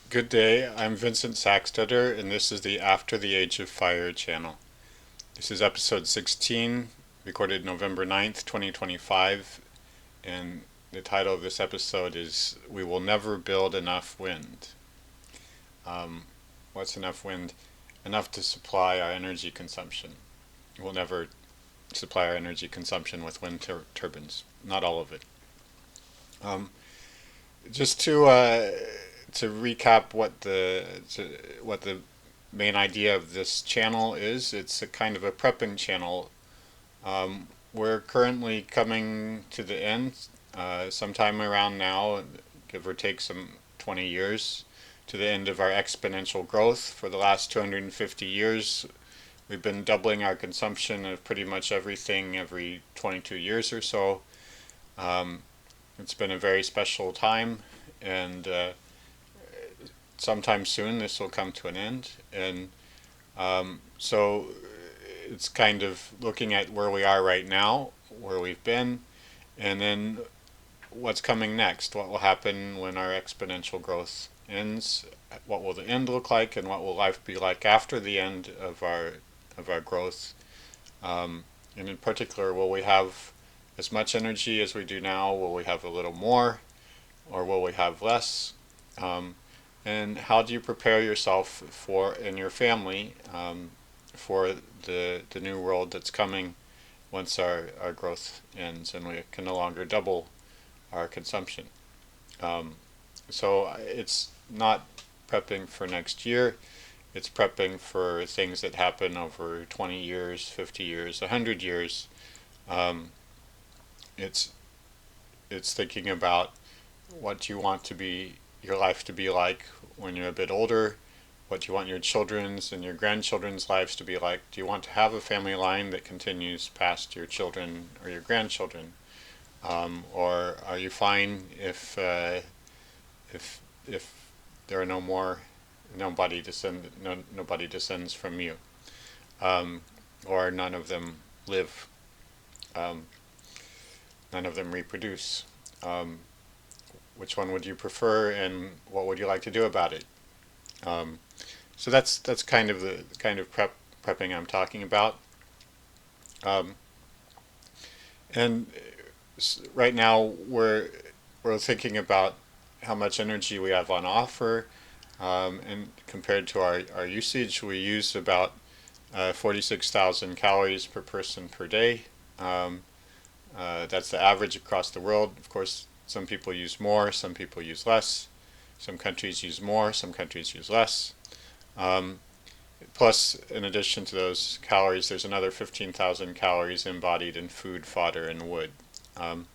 Good day, I'm Vincent Saxtetter, and this is the After the Age of Fire channel. This is episode 16, recorded November 9th, 2025, and the title of this episode is We Will Never Build Enough Wind. Um, what's enough wind? Enough to supply our energy consumption. We'll never supply our energy consumption with wind turbines, not all of it. Um, just to recap what the main idea of this channel is. It's a kind of a prepping channel. We're currently coming to the end, sometime around now, give or take some 20 years, to the end of our exponential growth. For the last 250 years, we've been doubling our consumption of pretty much everything every 22 years or so. It's been a very special time, and sometime soon this will come to an end. And so it's kind of looking at where we are right now, where we've been, and then what's coming next. What will happen when our exponential growth ends? What will the end look like, and what will life be like after the end of our growth? And in particular, will we have as much energy as we do now? Will we have a little more, or will we have less? And how do you prepare yourself for and your family for the new world that's coming once our growth ends and we can no longer double our consumption? Um, so it's not prepping for next year. It's prepping for things that happen over 20 years, 50 years, 100 years. Um, it's it's thinking about what you want to be your life to be like when you're a bit older, what you want your children's and your grandchildren's lives to be like. Do you want to have a family line that continues past your children or your grandchildren, or are you fine if there are no more nobody descends from you, um, or none of them live, um, none of them reproduce? Um, which one would you prefer, and what would you like to do about it? Um, so that's kind of the kind of prepping I'm talking about. Um, and right now we're thinking about how much energy we have on offer, and compared to our usage, we use about 46,000 calories per person per day. Um, that's the average across the world. Of course, some people use more, some people use less. Some countries use more, some countries use less. Um, Plus, in addition to those calories, there's another 15,000 calories embodied in food, fodder, and wood. Um,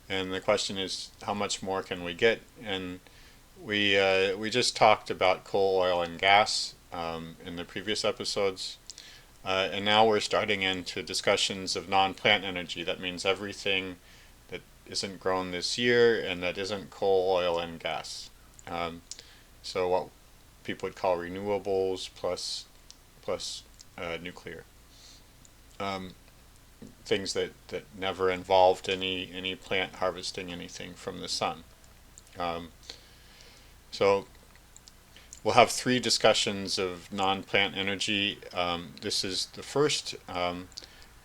and the question is, how much more can we get? And we just talked about coal, oil, and gas in the previous episodes. And now we're starting into discussions of non-plant energy. That means everything that isn't grown this year and that isn't coal, oil, and gas. Um, so what people would call renewables plus nuclear. Um, Things that never involved any plant harvesting anything from the sun. Um, so we'll have three discussions of non-plant energy. This is the first, and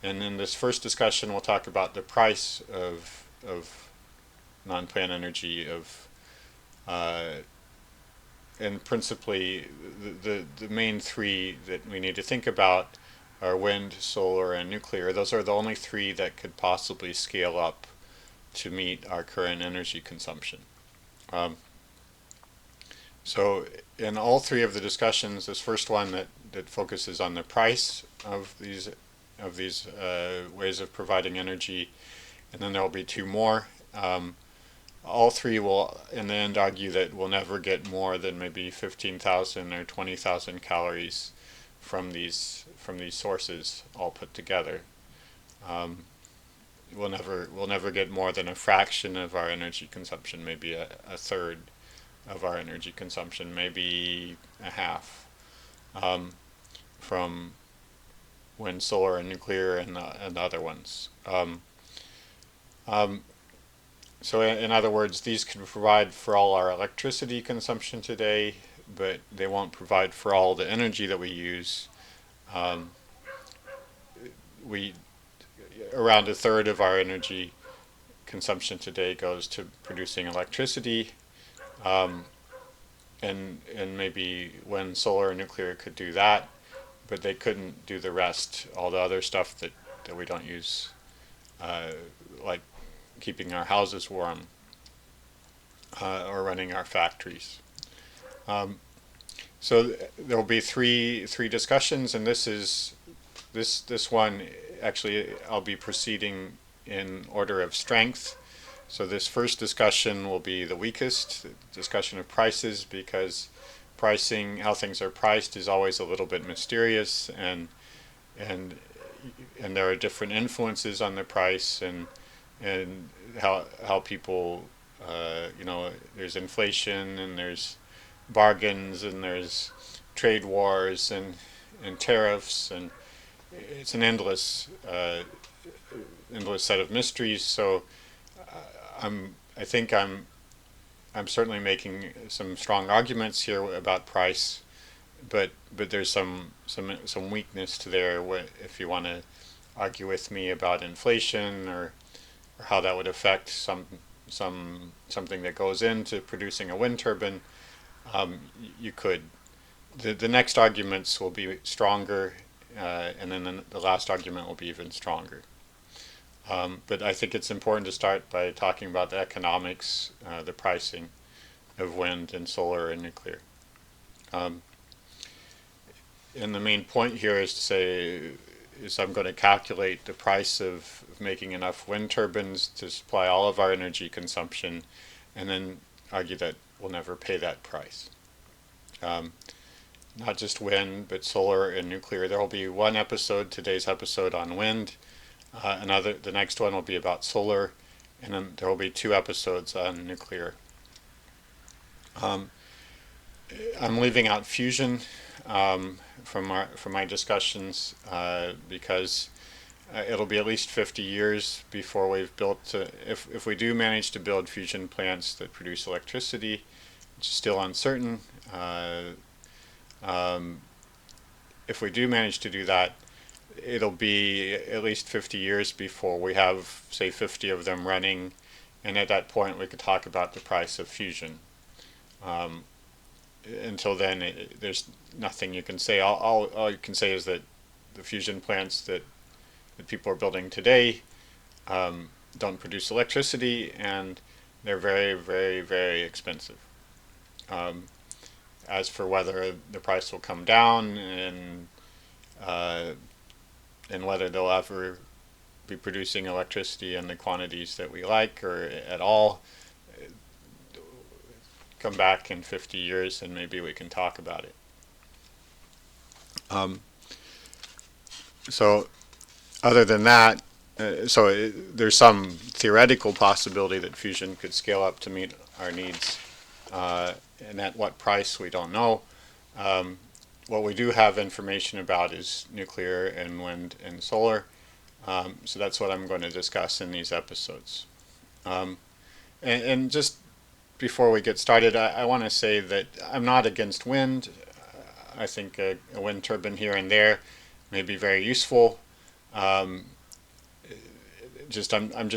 in this first discussion, we'll talk about the price of non-plant energy uh, and principally the main three that we need to think about are wind, solar, and nuclear. Those are the only three that could possibly scale up to meet our current energy consumption. Um, so in all three of the discussions, this first one that focuses on the price of these ways of providing energy, and then there will be two more. All three will in the end argue that we'll never get more than maybe 15,000 or 20,000 calories from these sources all put together. Um, we'll never get more than a fraction of our energy consumption, maybe a third of our energy consumption, maybe a half, um, from wind, solar, and nuclear, and the other ones. Um, So in other words, these can provide for all our electricity consumption today, but they won't provide for all the energy that we use. Um, we Around a third of our energy consumption today goes to producing electricity, um, and maybe wind, solar, and nuclear could do that, but they couldn't do the rest, all the other stuff that we don't use, uh, like keeping our houses warm, or running our factories. Um, so there will be three discussions, and this one actually I'll be proceeding in order of strength. So this first discussion will be the weakest, discussion of prices, because pricing, how things are priced, is always a little bit mysterious, and and there are different influences on the price, and how people, there's inflation, and there's bargains, and there's trade wars, and tariffs, and it's an endless set of mysteries. So I think I'm certainly making some strong arguments here about price, but there's some weakness to there. If you want to argue with me about inflation, or how that would affect something that goes into producing a wind turbine, you could. The next arguments will be stronger, and then the last argument will be even stronger. But I think it's important to start by talking about the economics, the pricing of wind and solar and nuclear. Um, and the main point here is to say is I'm going to calculate the price of making enough wind turbines to supply all of our energy consumption, and then argue that we'll never pay that price. Um, Not just wind, but solar and nuclear. There will be one episode, today's episode, on wind. The next one will be about solar, and then there will be two episodes on nuclear. Um, I'm leaving out fusion from my discussions, because it'll be at least 50 years before we've built. If we do manage to build fusion plants that produce electricity, which is still uncertain. If we do manage to do that, it'll be at least 50 years before we have, say, 50 of them running, and at that point we could talk about the price of fusion. Until then, there's nothing you can say. All you can say is that the fusion plants that people are building today don't produce electricity, and they're very, very, very expensive. As for whether the price will come down, uh, and whether they'll ever be producing electricity in the quantities that we like or at all, come back in 50 years and maybe we can talk about it. So other than that, there's some theoretical possibility that fusion could scale up to meet our needs, and at what price we don't know. What we do have information about is nuclear and wind and solar, so that's what I'm going to discuss in these episodes. And just before we get started, I want to say that I'm not against wind. I think a wind turbine here and there may be very useful. I'm just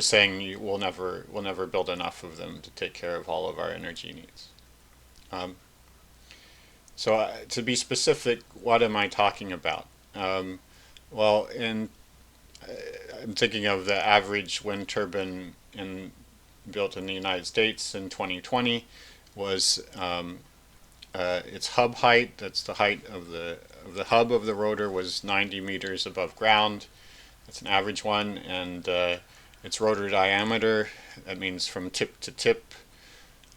saying we'll never build enough of them to take care of all of our energy needs. So to be specific, what am I talking about? Well, I'm thinking of the average wind turbine built in the United States in 2020 was its hub height. That's the height of the hub of the rotor, was 90 meters above ground. That's an average one, and its rotor diameter, that means from tip to tip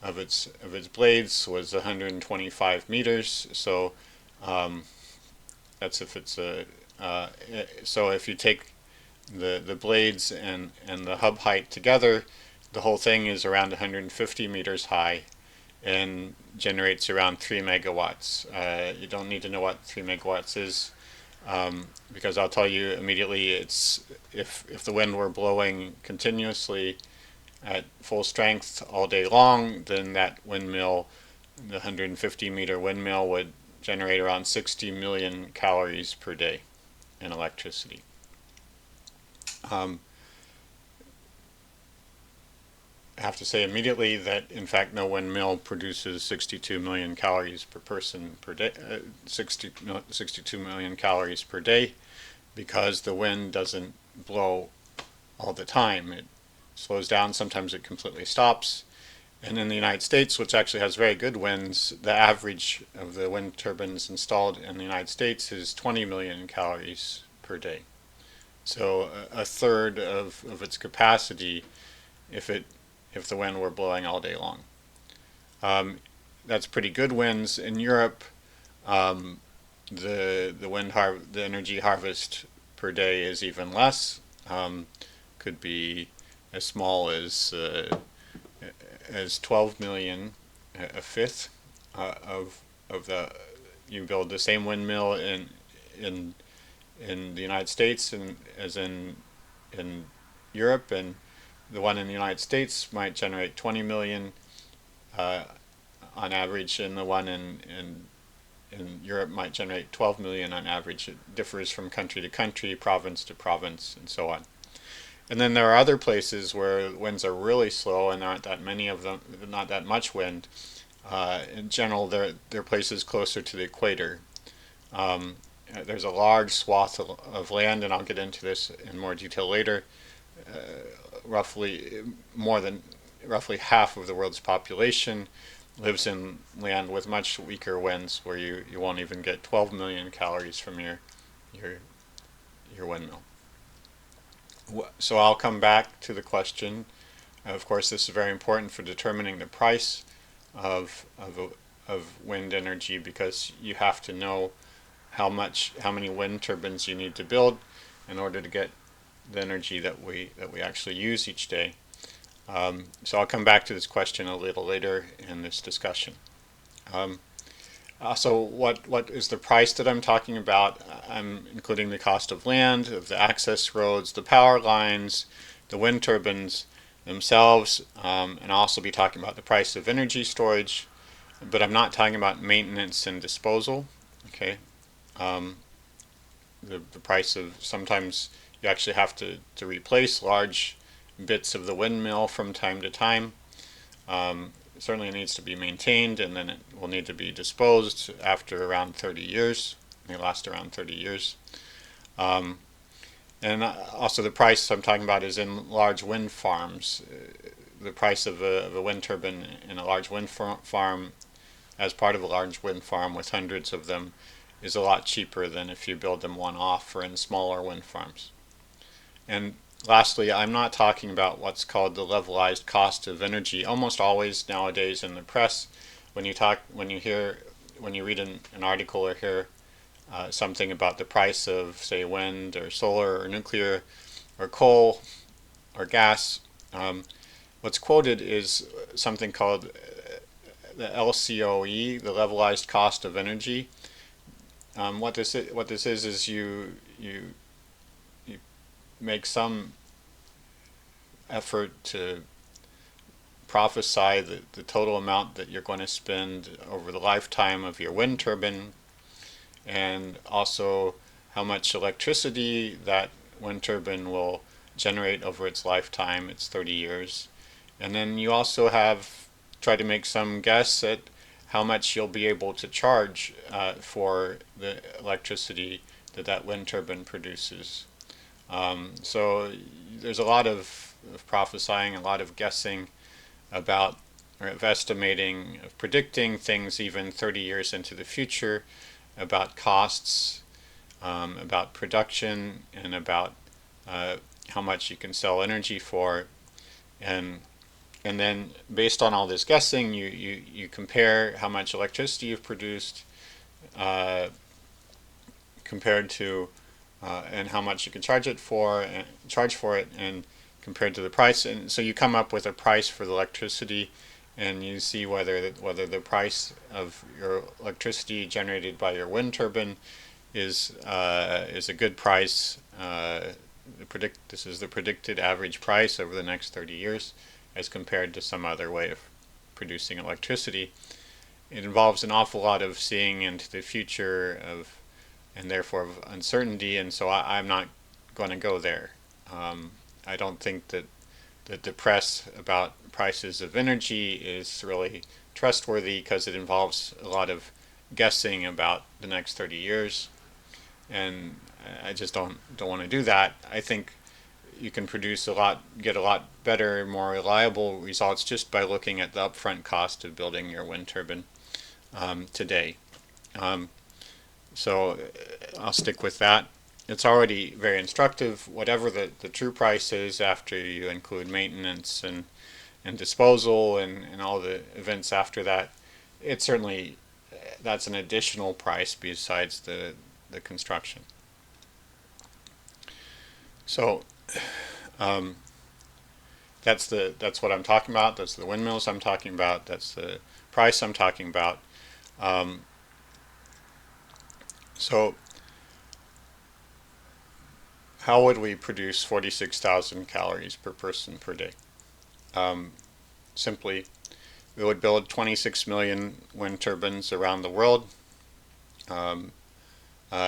of its blades, was 125 meters. So that's if it's so if you take the blades and the hub height together, the whole thing is around 150 meters high and generates around 3 megawatts. You don't need to know what 3 megawatts is, because I'll tell you immediately. It's if the wind were blowing continuously at full strength all day long, then that windmill, the 150-meter windmill, would generate around 60 million calories per day in electricity. I have to say immediately that, in fact, no windmill produces 62 million calories per person per day, 62 million calories per day, because the wind doesn't blow all the time. It slows down, sometimes it completely stops. And in the United States, which actually has very good winds, the average of the wind turbines installed in the United States is 20 million calories per day. So a third of its capacity if the wind were blowing all day long. That's pretty good winds. In Europe, the energy harvest per day is even less. Could be as small as 12 million, a fifth of the. You build the same windmill in the United States as in Europe, and the one in the United States might generate 20 million on average, and the one in Europe might generate 12 million on average. It differs from country to country, province to province, and so on. And then there are other places where winds are really slow and there aren't that many of them, not that much wind. In general, there are places closer to the equator. There's a large swath of land, and I'll get into this in more detail later. Roughly half of the world's population lives in land with much weaker winds, where you won't even get 12 million calories from your windmill. So I'll come back to the question. Of course, this is very important for determining the price of wind energy, because you have to know how many wind turbines you need to build in order to get the energy that we actually use each day. So I'll come back to this question a little later in this discussion. So what is the price that I'm talking about? I'm including the cost of land, of the access roads, the power lines, the wind turbines themselves, and I'll also be talking about the price of energy storage, but I'm not talking about maintenance and disposal. Okay, the price of, sometimes you actually have to replace large bits of the windmill from time to time. Certainly it needs to be maintained, and then it will need to be disposed after around 30 years. They last around 30 years. And also the price I'm talking about is in large wind farms. The price of a wind turbine in a large wind farm, as part of a large wind farm with hundreds of them, is a lot cheaper than if you build them one-off or in smaller wind farms. And lastly, I'm not talking about what's called the levelized cost of energy. Almost always nowadays in the press, when you read an article or hear something about the price of, say, wind or solar or nuclear or coal or gas, what's quoted is something called the LCOE, the levelized cost of energy. What this is you make some effort to prophesy the total amount that you're going to spend over the lifetime of your wind turbine, and also how much electricity that wind turbine will generate over its lifetime, its 30 years. And then you also try to make some guess at how much you'll be able to charge for the electricity that wind turbine produces. So there's a lot of prophesying, a lot of guessing about, or of estimating, of predicting things even 30 years into the future, about costs, about production, and about how much you can sell energy for. And then based on all this guessing, you compare how much electricity you've produced compared to and how much you can charge for it, and compared to the price, and so you come up with a price for the electricity, and you see whether the price of your electricity generated by your wind turbine is a good price. This is the predicted average price over the next 30 years, as compared to some other way of producing electricity. It involves an awful lot of seeing into the future and therefore of uncertainty, and so I'm not going to go there. I don't think that the press about prices of energy is really trustworthy because it involves a lot of guessing about the next 30 years, and I just don't want to do that. I think you can get a lot better, more reliable results just by looking at the upfront cost of building your wind turbine today. So I'll stick with that. It's already very instructive. Whatever the true price is after you include maintenance and disposal and all the events after that, it's certainly, that's an additional price besides the construction. So that's what I'm talking about. That's the windmills I'm talking about. That's the price I'm talking about. So how would we produce 46,000 calories per person per day? Simply, we would build 26 million wind turbines around the world.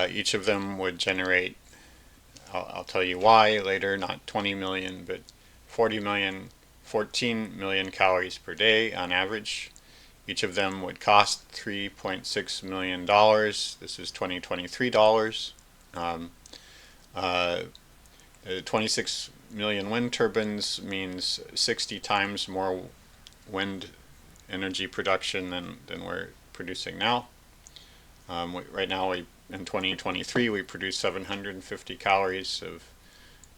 Each of them would generate, I'll tell you why later, not 20 million, but 40 million, 14 million calories per day on average. Each of them would cost $3.6 million. This is 2023 dollars. 26 million wind turbines means 60 times more wind energy production than we're producing now. Right now, in 2023, we produce 750 calories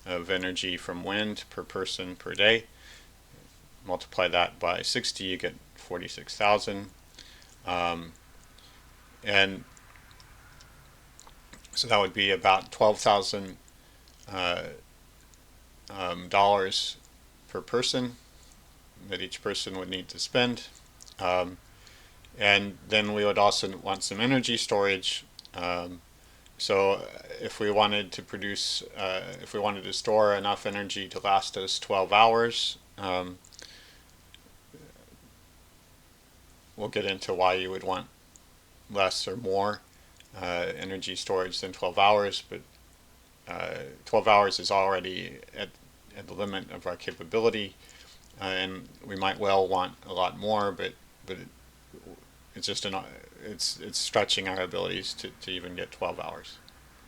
of energy from wind per person per day. Multiply that by 60, you get 46,000. And so that would be about $12,000 dollars per person that each person would need to spend. And then we would also want some energy storage. So if we wanted to produce, if we wanted to store enough energy to last us 12 hours, we'll get into why you would want less or more energy storage than 12 hours, but 12 hours is already at the limit of our capability, and we might well want a lot more, but it's just it's stretching our abilities to even get 12 hours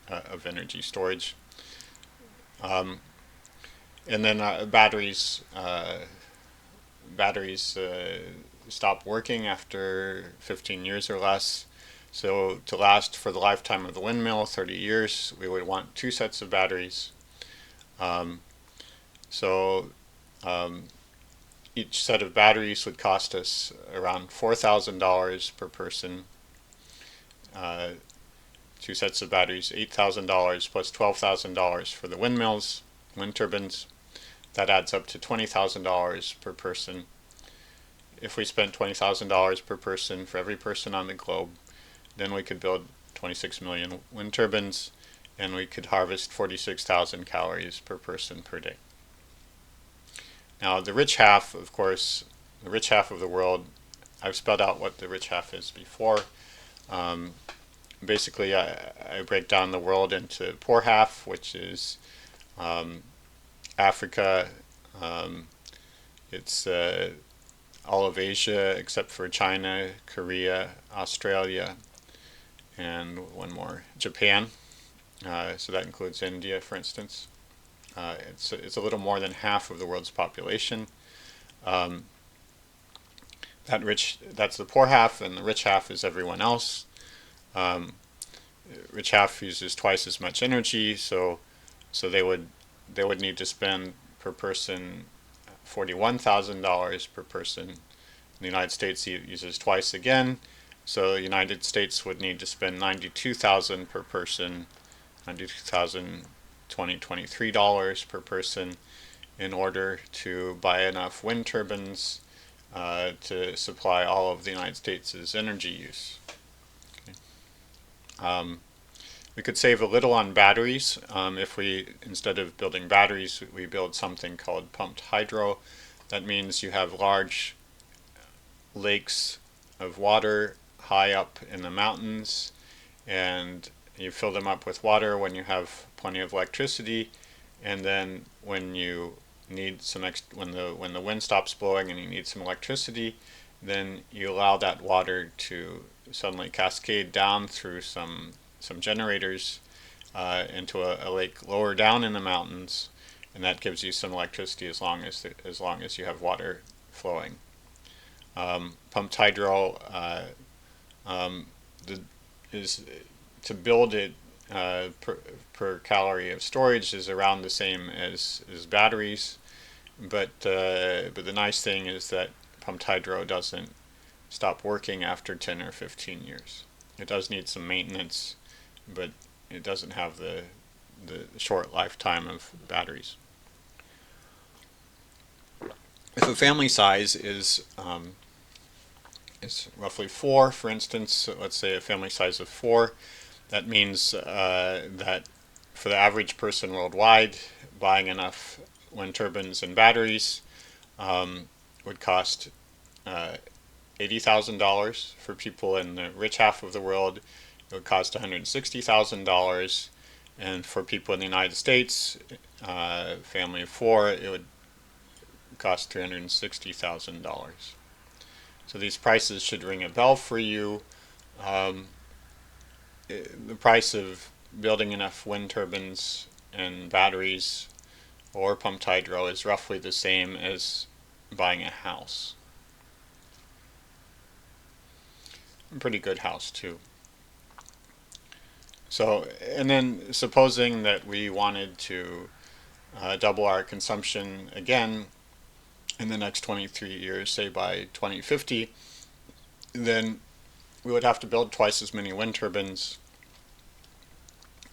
of energy storage. And then batteries stop working after 15 years or less. So to last for the lifetime of the windmill, 30 years, we would want 2 sets of batteries. Each set of batteries would cost us around $4,000 per person. 2 sets of batteries, $8,000 plus $12,000 for the windmills, wind turbines. That adds up to $20,000 per person. If we spent $20,000 per person for every person on the globe, then we could build 26 million wind turbines, and we could harvest 46,000 calories per person per day. Now, the rich half, of course, the rich half of the world, I've spelled out what the rich half is before. Basically, I break down the world into poor half, which is Africa. It's all of Asia except for China, Korea, Australia, and one more, Japan. So that includes India, for instance. It's a little more than half of the world's population. That's the poor half, and the rich half is everyone else. Rich half uses twice as much energy, so they would need to spend per person $41,000 per person. The United States uses twice again, so the United States would need to spend $92,000 per person, $92,023 per person, in order to buy enough wind turbines to supply all of the United States' energy use. Okay. We could save a little on batteries if we, instead of building batteries, we build something called pumped hydro. That means you have large lakes of water high up in the mountains, and you fill them up with water when you have plenty of electricity, and then when you need when the wind stops blowing and you need some electricity, then you allow that water to suddenly cascade down through some generators into a lake lower down in the mountains, and that gives you some electricity as long as you have water flowing. Pumped hydro is to build it per calorie of storage is around the same as batteries, but the nice thing is that pumped hydro doesn't stop working after 10 or 15 years. It does need some maintenance, but it doesn't have the short lifetime of batteries. If a family size is roughly 4, for instance, let's say a family size of 4, that means that for the average person worldwide, buying enough wind turbines and batteries would cost $80,000. For people in the rich half of the world, it would cost $160,000, and for people in the United States, family of 4, it would cost $360,000. So these prices should ring a bell for you. The price of building enough wind turbines and batteries or pumped hydro is roughly the same as buying a house. A pretty good house too. So, and then supposing that we wanted to double our consumption again in the next 23 years, say by 2050, then we would have to build twice as many wind turbines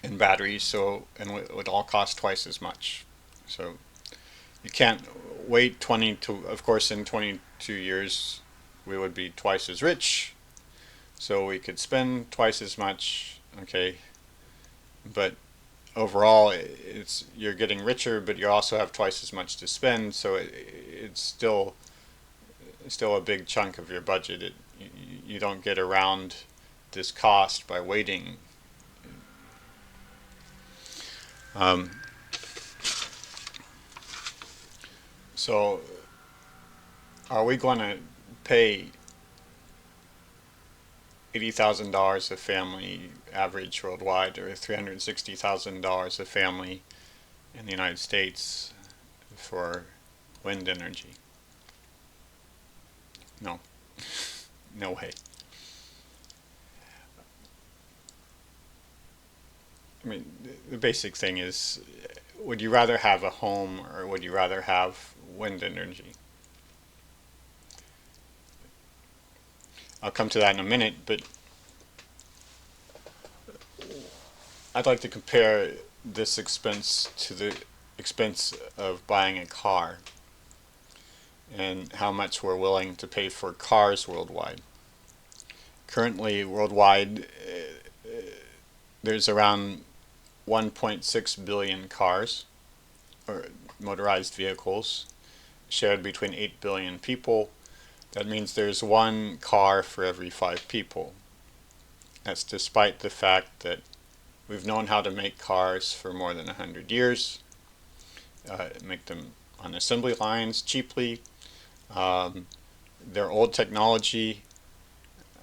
and batteries, and it would all cost twice as much. So you can't wait of course in 22 years we would be twice as rich, so we could spend twice as much, okay, but overall you're getting richer, but you also have twice as much to spend, so it's still a big chunk of your budget. You don't get around this cost by waiting. So are we going to pay $80,000 a family average worldwide, or $360,000 a family in the United States for wind energy? No. No way. I mean, the basic thing is, would you rather have a home or would you rather have wind energy? I'll come to that in a minute, but I'd like to compare this expense to the expense of buying a car and how much we're willing to pay for cars worldwide. Currently, worldwide, there's around 1.6 billion cars, or motorized vehicles, shared between 8 billion people. That means there's one car for every 5 people. That's despite the fact that we've known how to make cars for more than 100 years, make them on assembly lines cheaply. They're old technology,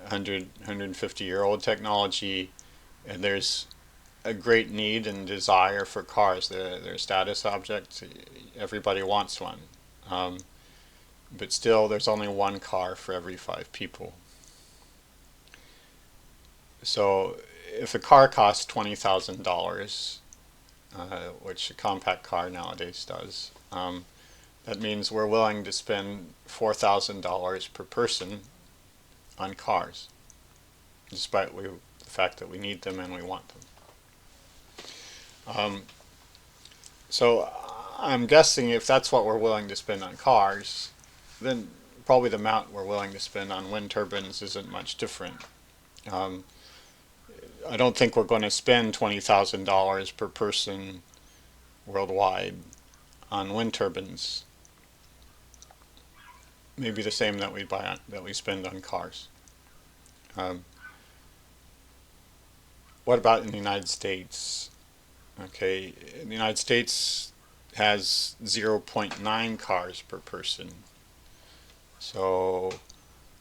150-year-old technology, and there's a great need and desire for cars. They're a status object. Everybody wants one. But still, there's only one car for every 5 people. So if a car costs $20,000, which a compact car nowadays does, that means we're willing to spend $4,000 per person on cars, despite the fact that we need them and we want them. So I'm guessing if that's what we're willing to spend on cars, then probably the amount we're willing to spend on wind turbines isn't much different. I don't think we're going to spend $20,000 per person worldwide on wind turbines. maybe the same that we spend on cars. Um, what about in the United States? Okay, the United States has 0.9 cars per person. So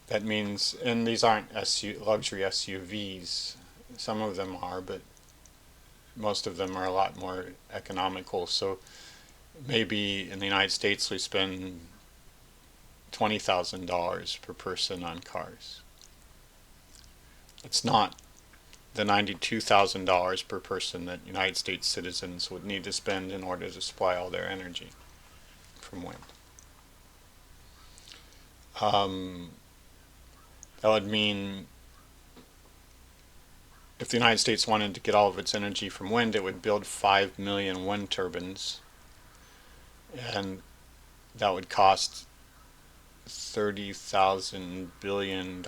that means, and these aren't luxury SUVs. Some of them are, but most of them are a lot more economical. So maybe in the United States we spend $20,000 per person on cars. It's not the $92,000 per person that United States citizens would need to spend in order to supply all their energy from wind. That would mean if the United States wanted to get all of its energy from wind, it would build 5 million wind turbines, and that would cost $30,000 billion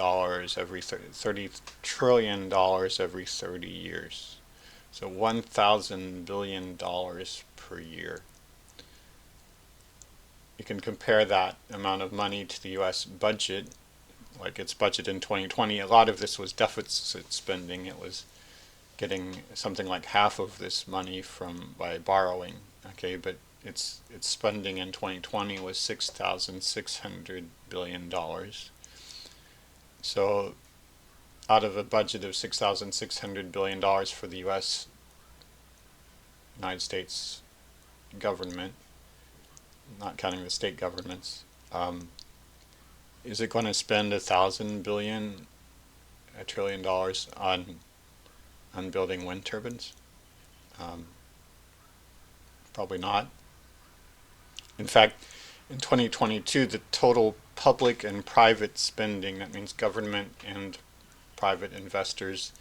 every 30 trillion every 30 years. So $1,000 billion per year. You can compare that amount of money to the U.S. budget, like its budget in 2020. A lot of this was deficit spending. It was getting something like half of this money by borrowing. Okay, but its spending in 2020 was $6,600 billion. So out of a budget of $6,600 billion for the U.S. United States government, not counting the state governments, is it going to spend $1,000 billion, $1 trillion on building wind turbines? Probably not. In fact, in 2022, the total public and private spending, that means government and private investors,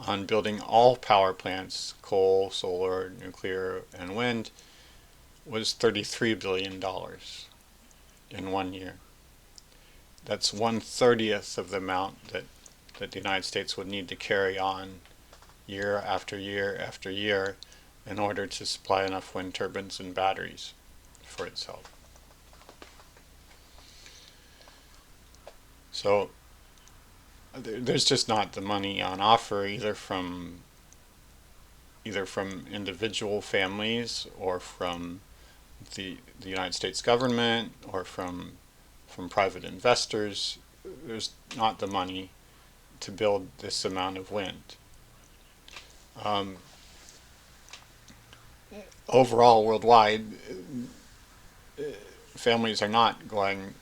on building all power plants, coal, solar, nuclear, and wind, was $33 billion in 1 year. That's 1/30th of the amount that the United States would need to carry on year after year after year in order to supply enough wind turbines and batteries for itself. So there's just not the money on offer either from individual families or from the United States government or from private investors. There's not the money to build this amount of wind. Overall, worldwide, families are not going.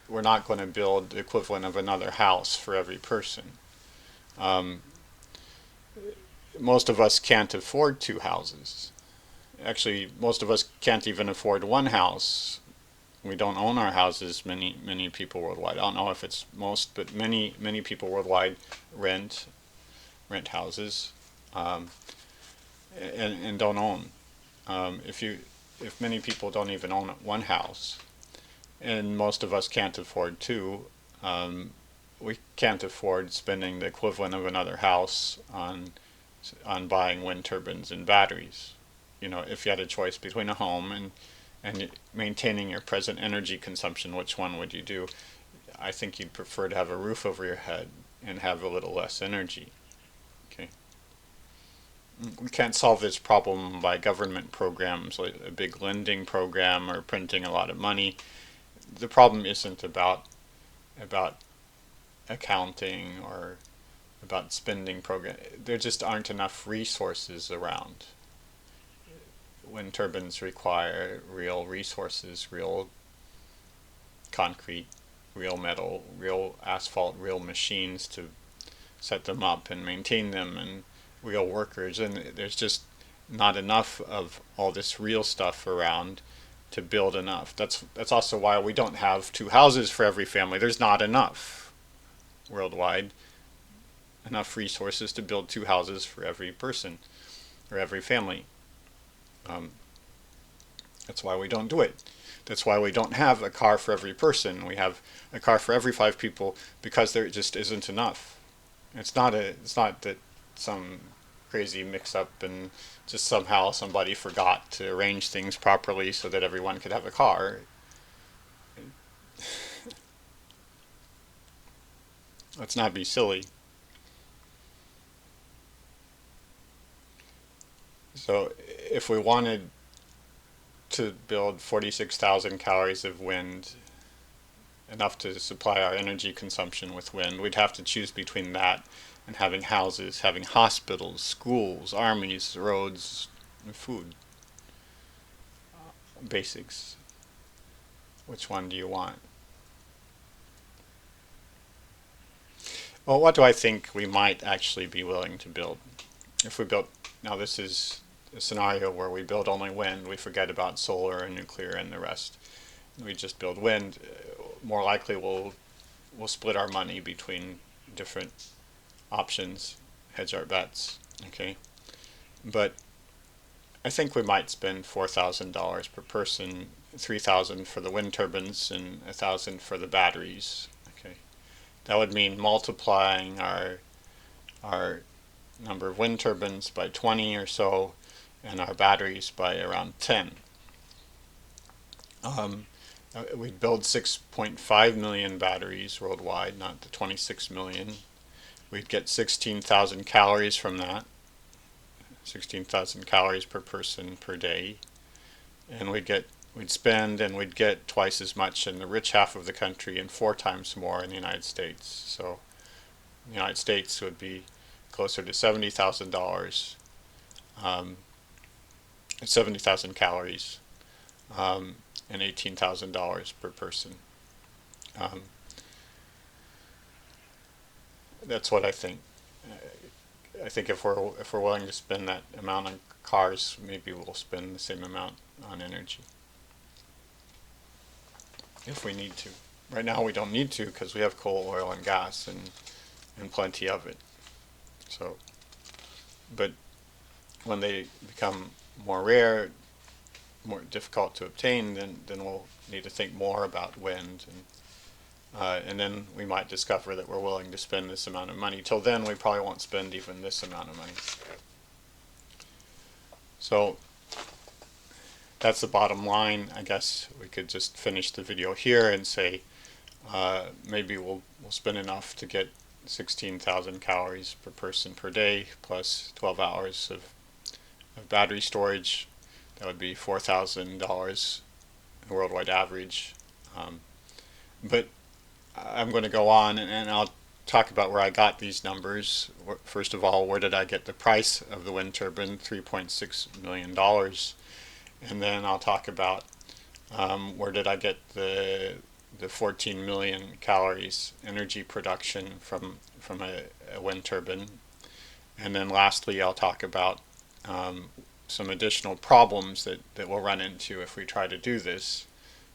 We're not going to build the equivalent of another house for every person. Most of us can't afford 2 houses. Actually, most of us can't even afford 1 house. We don't own our houses. Many people worldwide. I don't know if it's most, but many people worldwide rent houses, and don't own. If many people don't even own 1 house, and most of us can't afford 2, we can't afford spending the equivalent of another house on buying wind turbines and batteries. If you had a choice between a home and maintaining your present energy consumption, which one would you do? I think you'd prefer to have a roof over your head and have a little less energy. Okay. We can't solve this problem by government programs, like a big lending program or printing a lot of money. The problem isn't about accounting or about spending program. There just aren't enough resources around. Wind turbines require real resources, real concrete, real metal, real asphalt, real machines to set them up and maintain them, and real workers, and there's just not enough of all this real stuff around to build enough. That's also why we don't have 2 houses for every family. There's not enough worldwide, enough resources to build 2 houses for every person or every family. That's why we don't do it. That's why we don't have a car for every person. We have a car for every 5 people because there just isn't enough. It's not that some crazy mix-up and just somehow somebody forgot to arrange things properly so that everyone could have a car. Let's not be silly. So if we wanted to build 46,000 calories of wind, enough to supply our energy consumption with wind, we'd have to choose between that and having houses, having hospitals, schools, armies, roads, and food. Basics. Which one do you want? Well, what do I think we might actually be willing to build? If we built, now this is a scenario where we build only wind, we forget about solar and nuclear and the rest. We just build wind, more likely we'll split our money between different options, hedge our bets, okay? But I think we might spend $4,000 per person, 3,000 for the wind turbines and 1,000 for the batteries. Okay, that would mean multiplying our number of wind turbines by 20 or so, and our batteries by around 10. We'd build 6.5 million batteries worldwide, not the 26 million. We'd get 16,000 calories from that, 16,000 calories per person per day, and we'd spend and we'd get twice as much in the rich half of the country and 4 times more in the United States. So the United States would be closer to $70,000, 70,000 calories, and $18,000 per person. Um, that's what I think. I think if we're willing to spend that amount on cars, maybe we'll spend the same amount on energy if we need to. Right now we don't need to because we have coal, oil, and gas, and plenty of it. So, but when they become more rare, more difficult to obtain, then we'll need to think more about wind, and then we might discover that we're willing to spend this amount of money. Till then, we probably won't spend even this amount of money. So that's the bottom line. I guess we could just finish the video here and say maybe we'll spend enough to get 16,000 calories per person per day plus 12 hours of battery storage. That would be $4,000 worldwide average. But I'm going to go on and I'll talk about where I got these numbers. First of all, where did I get the price of the wind turbine? $3.6 million. And then I'll talk about where did I get the 14 million calories energy production from a wind turbine. And then lastly, I'll talk about some additional problems that we'll run into if we try to do this,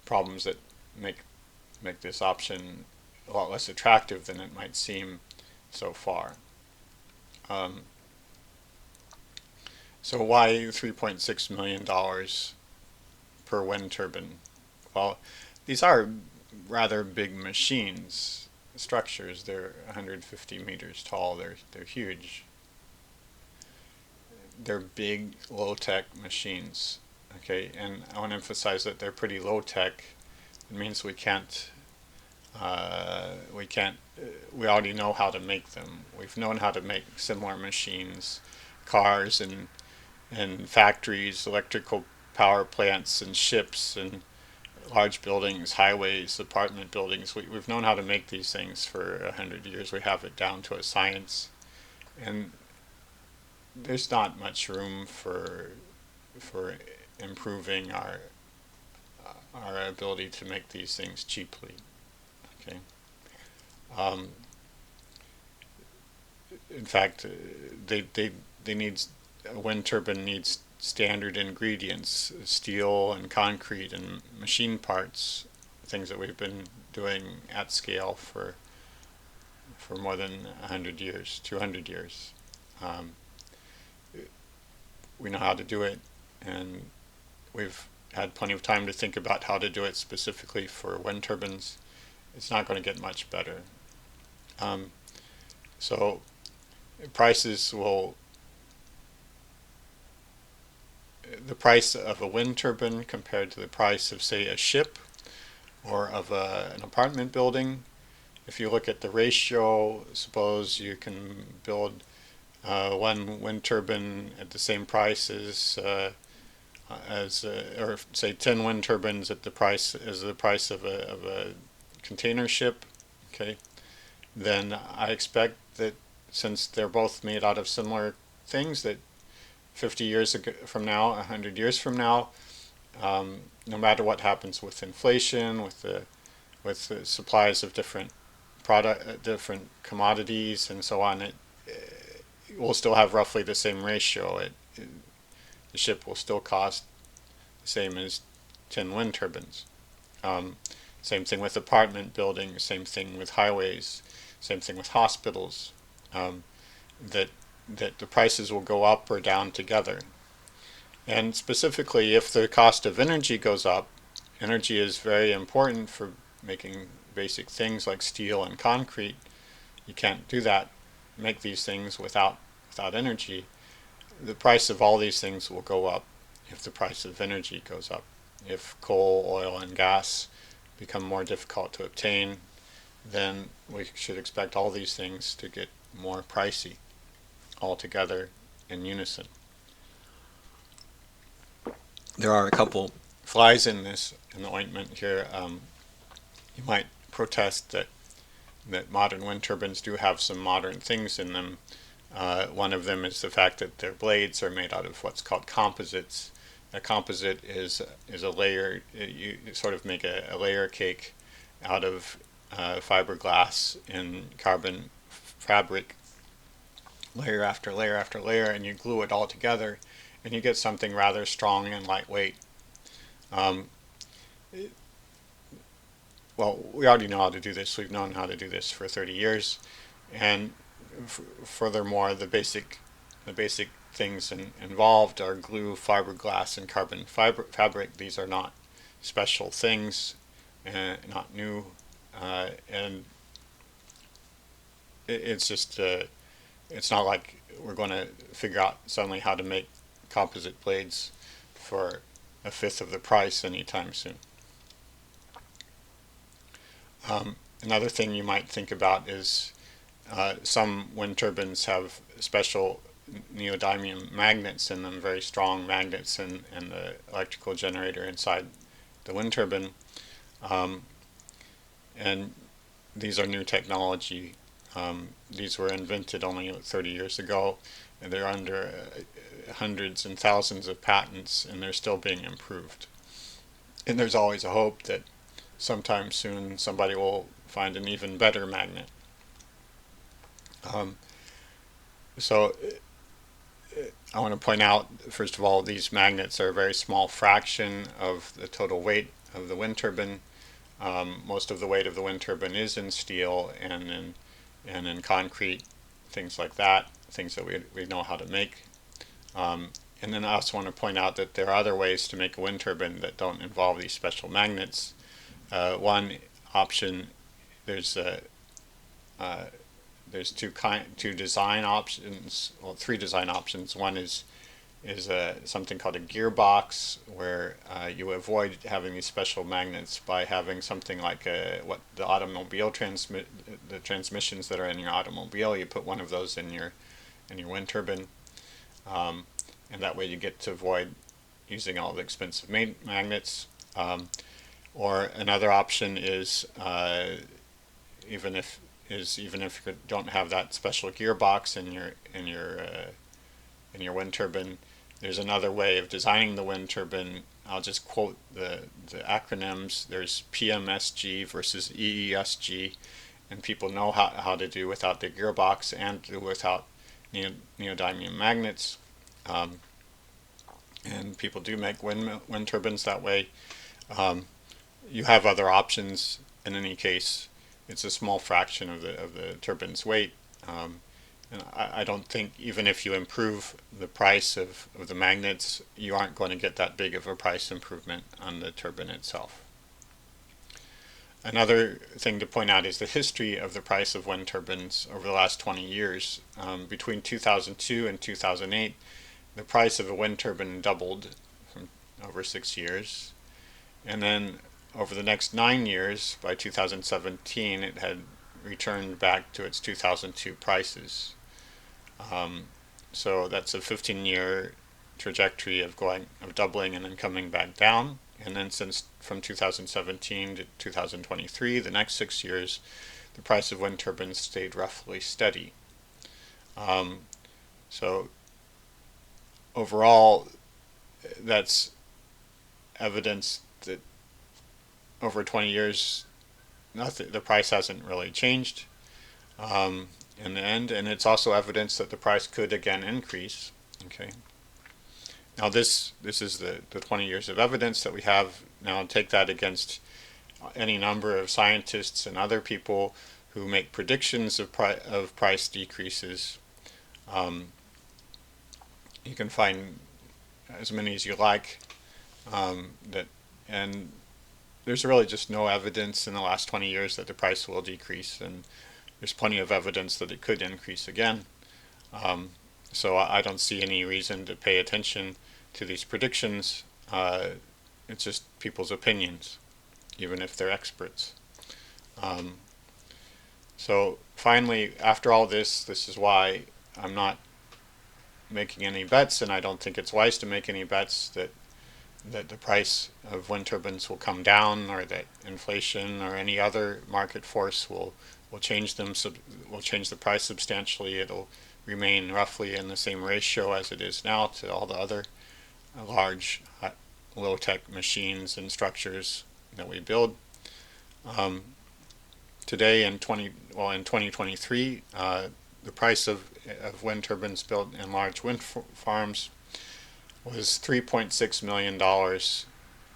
problems that make this option a lot less attractive than it might seem so far. So why $3.6 million per wind turbine? Well, these are rather big machines, structures. They're 150 meters tall. They're huge. They're big, low-tech machines. Okay, and I want to emphasize that they're pretty low-tech. It means we already know how to make them. We've known how to make similar machines, cars and factories, electrical power plants and ships and large buildings, highways, apartment buildings. We've known how to make these things for 100 years. We have it down to a science. And there's not much room for improving our ability to make these things cheaply. Okay. In fact, they need a wind turbine needs standard ingredients, steel and concrete and machine parts, things that we've been doing at scale for more than 100 years, 200 years. We know how to do it, and we've had plenty of time to think about how to do it specifically for wind turbines. It's not going to get much better. So prices will, the price of a wind turbine compared to the price of, say, a ship or of an apartment building if you look at the ratio, suppose you can build one wind turbine at the same price or say 10 wind turbines at the price of a container ship, okay, then I expect that since they're both made out of similar things, that 50 years from now, 100 years from now, no matter what happens with inflation, with the supplies of different commodities and so on, it will still have roughly the same ratio. The ship will still cost the same as 10 wind turbines. Same thing with apartment buildings, same thing with highways, same thing with hospitals. That the prices will go up or down together. And specifically, if the cost of energy goes up, energy is very important for making basic things like steel and concrete. You can't do that, make these things without energy. The price of all these things will go up if the price of energy goes up. If coal, oil, and gas become more difficult to obtain, then we should expect all these things to get more pricey altogether in unison. There are a couple flies in the ointment here. You might protest that modern wind turbines do have some modern things in them. One of them is the fact that their blades are made out of what's called composites. A composite is a layer. You sort of make a layer cake out of fiberglass in carbon fabric, layer after layer after layer, and you glue it all together, and you get something rather strong and lightweight. Well, we already know how to do this. We've known how to do this for 30 years, and furthermore, the basic things involved are glue, fiberglass, and carbon fabric. These are not special things, not new, and it's just it's not like we're going to figure out suddenly how to make composite blades for a fifth of the price anytime soon. Another thing you might think about is some wind turbines have special neodymium magnets in them, very strong magnets in the electrical generator inside the wind turbine. And these are new technology. These were invented only 30 years ago, and they're under hundreds and thousands of patents, and they're still being improved. And there's always a hope that sometime soon somebody will find an even better magnet. So I want to point out, first of all, these magnets are a very small fraction of the total weight of the wind turbine. Most of the weight of the wind turbine is in steel and in concrete, things like that, things that we know how to make. And then I also want to point out that there are other ways to make a wind turbine that don't involve these special magnets. One option, there's two design options, well, three design options. One is something called a gearbox, where you avoid having these special magnets by having something like what the automobile the transmissions that are in your automobile. You put one of those in your wind turbine, and that way you get to avoid using all the expensive magnets. Or another option is even if you don't have that special gearbox in your wind turbine, there's another way of designing the wind turbine. I'll just quote the acronyms. There's PMSG versus EESG, and people know how to do without the gearbox and do without neodymium magnets. And people do make wind turbines that way. You have other options. In any case, it's a small fraction of the turbine's weight. And I don't think, even if you improve the price of the magnets, you aren't going to get that big of a price improvement on the turbine itself. Another thing to point out is the history of the price of wind turbines over the last 20 years. Between 2002 and 2008, the price of a wind turbine doubled from over 6 years. And then over the next 9 years, by 2017, it had returned back to its 2002 prices. So that's a 15-year trajectory of doubling and then coming back down. And then since from 2017 to 2023, the next 6 years, the price of wind turbines stayed roughly steady. So overall, that's evidence that over 20 years, the price hasn't really changed in the end, and it's also evidence that the price could again increase. Okay. Now this is the 20 years of evidence that we have. Now take that against any number of scientists and other people who make predictions of price decreases. You can find as many as you like, and there's really just no evidence in the last 20 years that the price will decrease, and there's plenty of evidence that it could increase again. So I don't see any reason to pay attention to these predictions. It's just people's opinions, even if they're experts. So finally, after all this is why I'm not making any bets, and I don't think it's wise to make any bets that the price of wind turbines will come down, or that inflation or any other market force will change the price substantially. It'll remain roughly in the same ratio as it is now to all the other large low-tech machines and structures that we build. Today in 2023, the price of wind turbines built in large wind farms was $3.6 million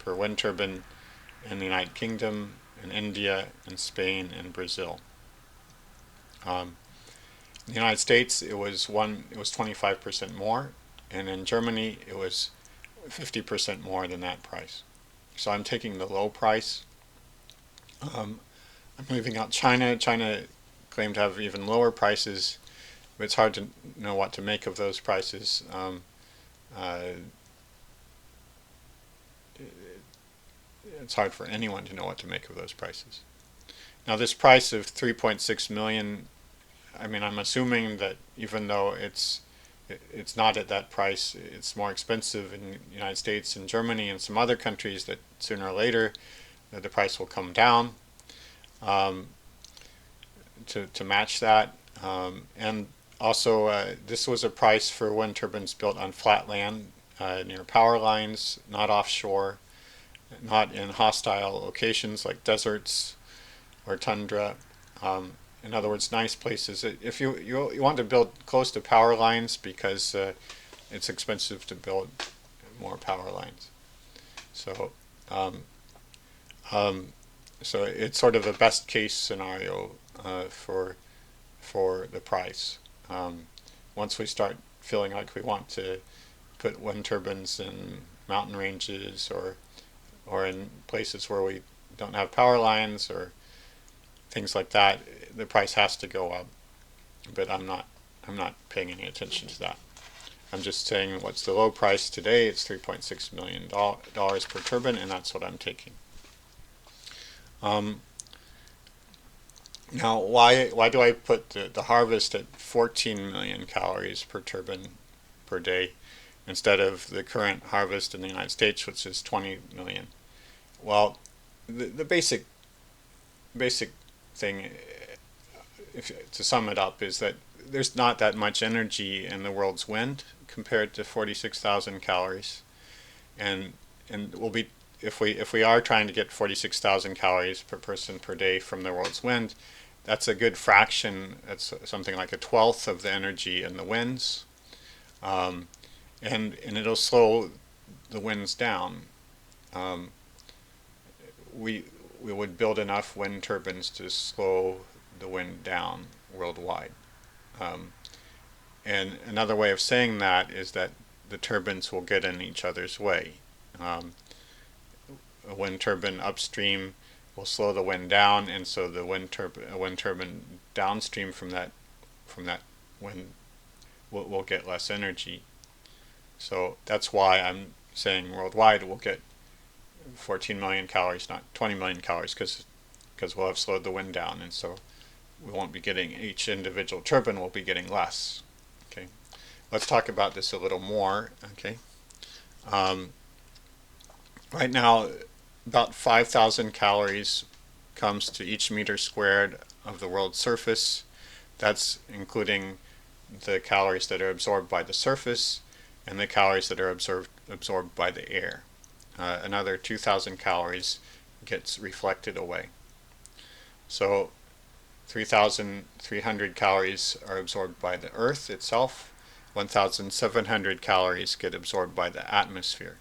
per wind turbine in the United Kingdom, in India, in Spain, and Brazil. In the United States, it was 25% more, and in Germany, it was 50% more than that price. So I'm taking the low price. I'm leaving out China. China claimed to have even lower prices, but it's hard to know what to make of those prices. It's hard for anyone to know what to make of those prices. Now this price of 3.6 million, I mean, I'm assuming that even though it's not at that price, it's more expensive in the United States and Germany and some other countries, that sooner or later the price will come down to match that. And also this was a price for wind turbines built on flat land near power lines, not offshore, not in hostile locations like deserts or tundra. In other words, nice places. If you want to build close to power lines, because it's expensive to build more power lines. So so it's sort of a best case scenario for the price. Once we start feeling like we want to put wind turbines in mountain ranges or in places where we don't have power lines or things like that, the price has to go up. But I'm not paying any attention to that. I'm just saying what's the low price today. It's $3.6 million per turbine, and that's what I'm taking. Now, why do I put the harvest at 14 million calories per turbine per day instead of the current harvest in the United States, which is 20 million? Well, the basic thing, to sum it up, is that there's not that much energy in the world's wind compared to 46,000 calories, and we'll be, if we are trying to get 46,000 calories per person per day from the world's wind, that's a good fraction. That's something like a twelfth of the energy in the winds, and it'll slow the winds down. We would build enough wind turbines to slow the wind down worldwide. And another way of saying that is that the turbines will get in each other's way. A wind turbine upstream will slow the wind down, and so the wind turbine downstream from that wind will get less energy. So that's why I'm saying worldwide we'll get 14 million calories, not 20 million calories, because we'll have slowed the wind down, and so we won't be getting, each individual turbine will be getting less. Okay, let's talk about this a little more. Okay, um, right now about 5,000 calories comes to each meter squared of the world's surface. That's including the calories that are absorbed by the surface and the calories that are absorbed by the air. Another 2,000 calories gets reflected away. So 3,300 calories are absorbed by the Earth itself. 1,700 calories get absorbed by the atmosphere,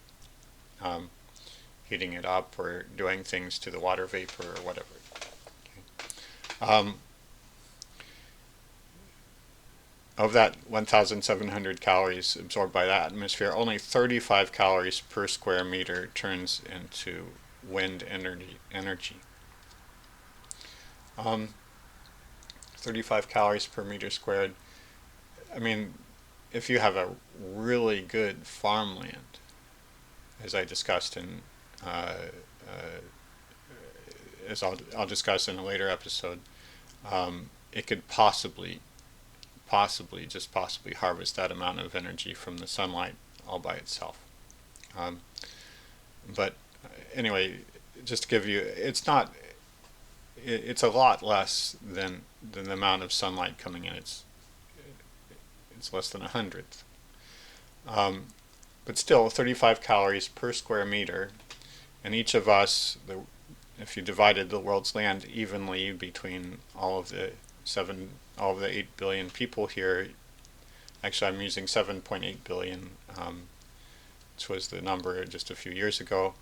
heating it up or doing things to the water vapor or whatever. Okay. Of that 1,700 calories absorbed by the atmosphere, only 35 calories per square meter turns into wind energy. 35 calories per meter squared. I mean, if you have a really good farmland, as I discussed in, as I'll discuss in a later episode, it could possibly harvest that amount of energy from the sunlight all by itself. But anyway, just to give you, it's a lot less than the amount of sunlight coming in. It's less than 100th. But still, 35 calories per square meter, and each of us, if you divided the world's land evenly between all of the 8 billion people here, actually I'm using 7.8 billion, which was the number just a few years ago.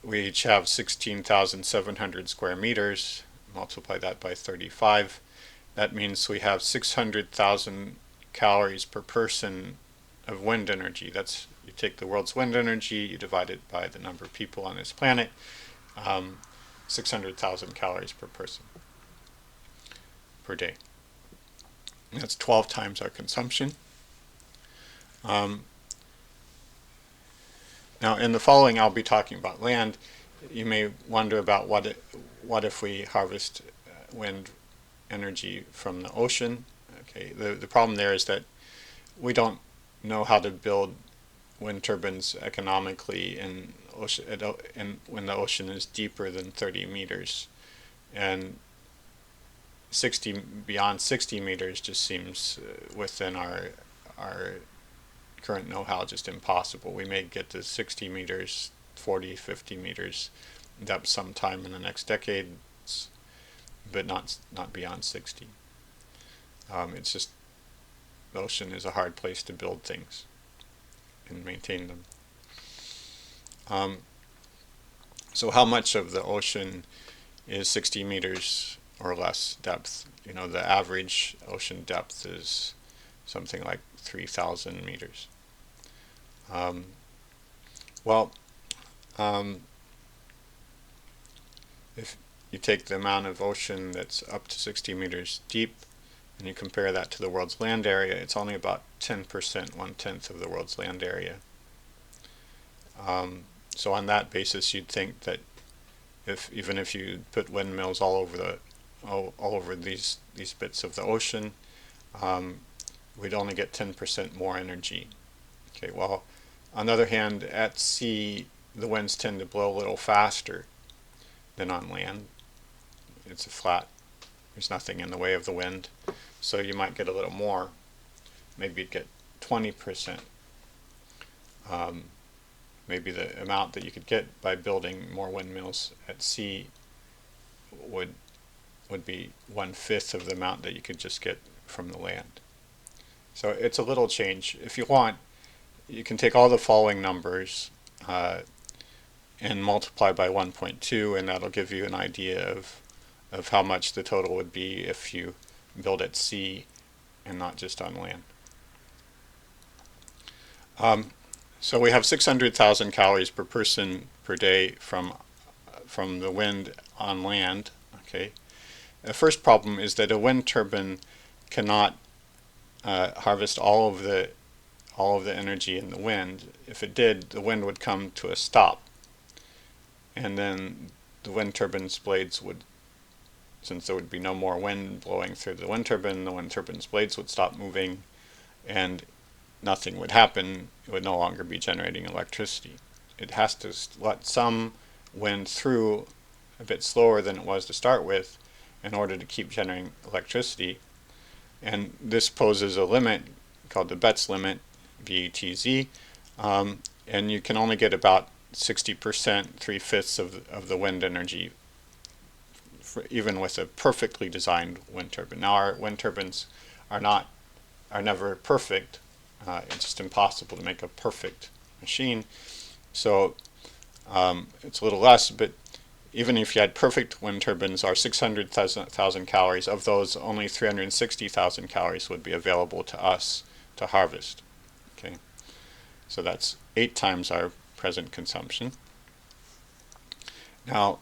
We each have 16,700 square meters. Multiply that by 35. That means we have 600,000 calories per person of wind energy. That's, you take the world's wind energy, you divide it by the number of people on this planet, 600,000 calories per person per day. And that's 12 times our consumption. Now, in the following, I'll be talking about land. You may wonder about what if we harvest wind energy from the ocean. Okay, the problem there is that we don't know how to build wind turbines economically in when the ocean is deeper than 30 meters, and beyond 60 meters just seems within our current know-how just impossible. We may get to 60 meters, 40, 50 meters depth sometime in the next decade, but not beyond 60. It's just, the ocean is a hard place to build things and maintain them. So how much of the ocean is 60 meters or less depth? You know, the average ocean depth is something like 3,000 meters. If you take the amount of ocean that's up to 60 meters deep and you compare that to the world's land area, it's only about 10%, 1/10 of the world's land area. So on that basis, you'd think that even if you put windmills all over these bits of the ocean, we'd only get 10% more energy. Okay, well, on the other hand, at sea, the winds tend to blow a little faster than on land. It's flat. There's nothing in the way of the wind. So you might get a little more. Maybe you'd get 20%. Maybe the amount that you could get by building more windmills at sea would be 1/5 of the amount that you could just get from the land. So it's a little change. If you want, you can take all the following numbers and multiply by 1.2, and that'll give you an idea of how much the total would be if you build at sea and not just on land. So we have 600,000 calories per person per day from the wind on land. Okay. The first problem is that a wind turbine cannot harvest all of the energy in the wind. If it did, the wind would come to a stop, and then the wind turbine's blades would since there would be no more wind blowing through the wind turbine's blades would stop moving, and nothing would happen. It would no longer be generating electricity. It has to let some wind through a bit slower than it was to start with in order to keep generating electricity. And this poses a limit called the Betz limit, BETZ, and you can only get about 60%, 3/5 of the wind energy, even with a perfectly designed wind turbine. Now, our wind turbines are never perfect. It's just impossible to make a perfect machine. So it's a little less, but even if you had perfect wind turbines, our 600,000 calories, of those only 360,000 calories would be available to us to harvest. Okay, so that's 8 times our present consumption. Now,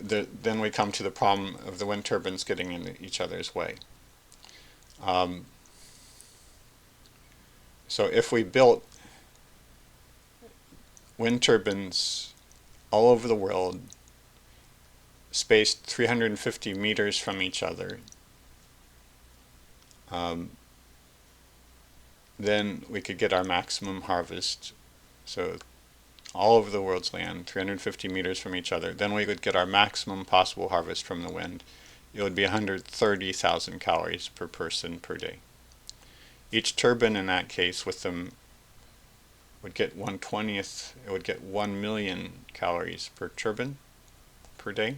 then we come to the problem of the wind turbines getting in each other's way. So if we built wind turbines all over the world, spaced 350 meters from each other, then we could get our maximum harvest. So all over the world's land, 350 meters from each other, then we would get our maximum possible harvest from the wind. It would be 130,000 calories per person per day. Each turbine in that case with them would get 1/20th, it would get 1 million calories per turbine per day.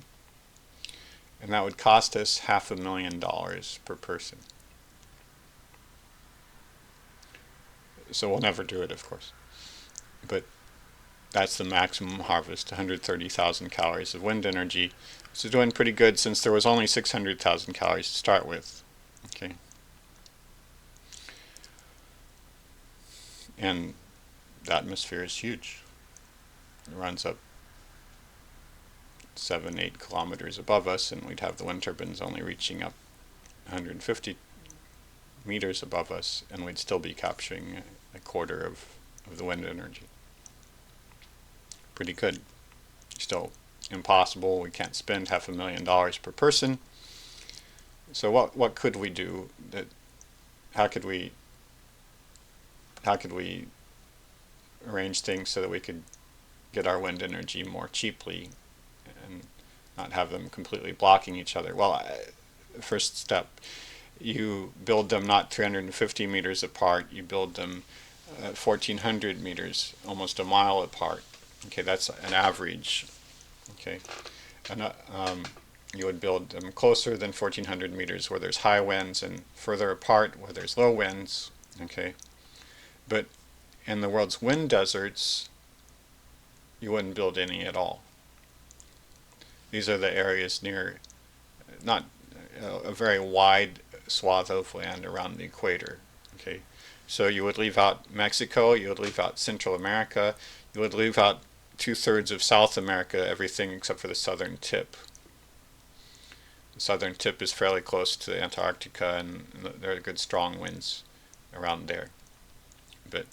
And that would cost us $500,000 per person. So we'll never do it, of course. But that's the maximum harvest, 130,000 calories of wind energy. So doing pretty good since there was only 600,000 calories to start with. Okay. And the atmosphere is huge. It runs up 7-8 kilometers above us, and we'd have the wind turbines only reaching up 150 meters above us, and we'd still be capturing a quarter of the wind energy. Pretty good. Still impossible. We can't spend $500,000 per person. So what could we do? How could we arrange things so that we could get our wind energy more cheaply and not have them completely blocking each other? Well, first step, you build them not 350 meters apart, you build them 1,400 meters, almost a mile apart. Okay, that's an average. Okay, and you would build them closer than 1,400 meters where there's high winds, and further apart where there's low winds. Okay, but in the world's wind deserts, you wouldn't build any at all. These are the areas near, not a very wide swath of land around the equator. Okay, so you would leave out Mexico, you would leave out Central America, you would leave out 2/3 of South America, everything except for the southern tip. The southern tip is fairly close to Antarctica, and there are good strong winds around there. But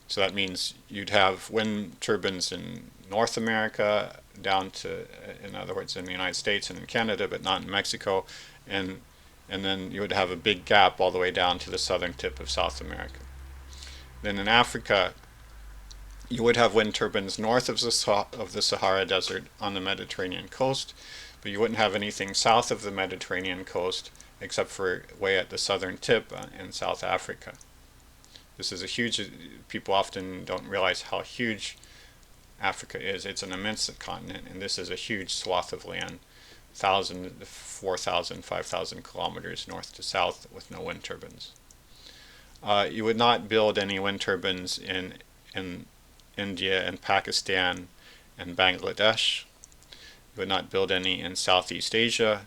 so that means you'd have wind turbines in North America down to, in other words, in the United States and in Canada, but not in Mexico, and then you would have a big gap all the way down to the southern tip of South America. Then in Africa, you would have wind turbines north of the Sahara Desert on the Mediterranean coast, but you wouldn't have anything south of the Mediterranean coast except for way at the southern tip in South Africa. This is a huge, people often don't realize how huge Africa is. It's an immense continent, and this is a huge swath of land, 1,000, 4,000, 5,000 kilometers north to south with no wind turbines. You would not build any wind turbines in India and Pakistan and Bangladesh. You would not build any in Southeast Asia,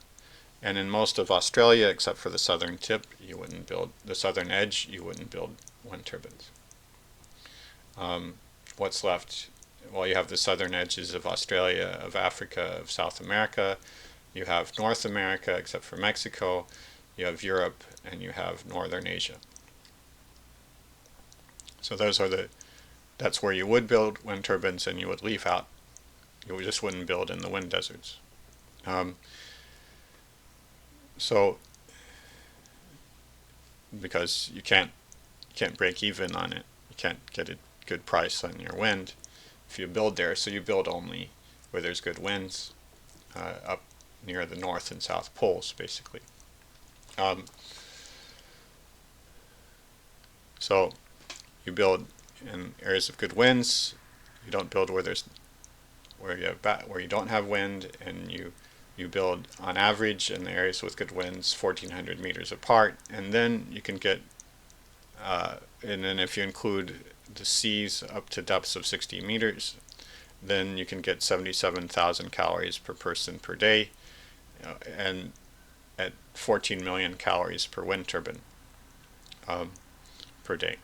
and in most of Australia, except for the southern tip, you wouldn't build the southern edge. You wouldn't build wind turbines. What's left? Well, you have the southern edges of Australia, of Africa, of South America. You have North America, except for Mexico. You have Europe, and you have Northern Asia. So that's where you would build wind turbines, and you would leave out. You just wouldn't build in the wind deserts. Um, so because you can't break even on it, you can't get a good price on your wind if you build there. So you build only where there's good winds, up near the north and south poles, basically. Um, so you build in areas of good winds. You don't build where you don't have wind, and you build on average in the areas with good winds 1,400 meters apart, and then you can get and then if you include the seas up to depths of 60 meters, then you can get 77,000 calories per person per day, and at 14 million calories per wind turbine per day.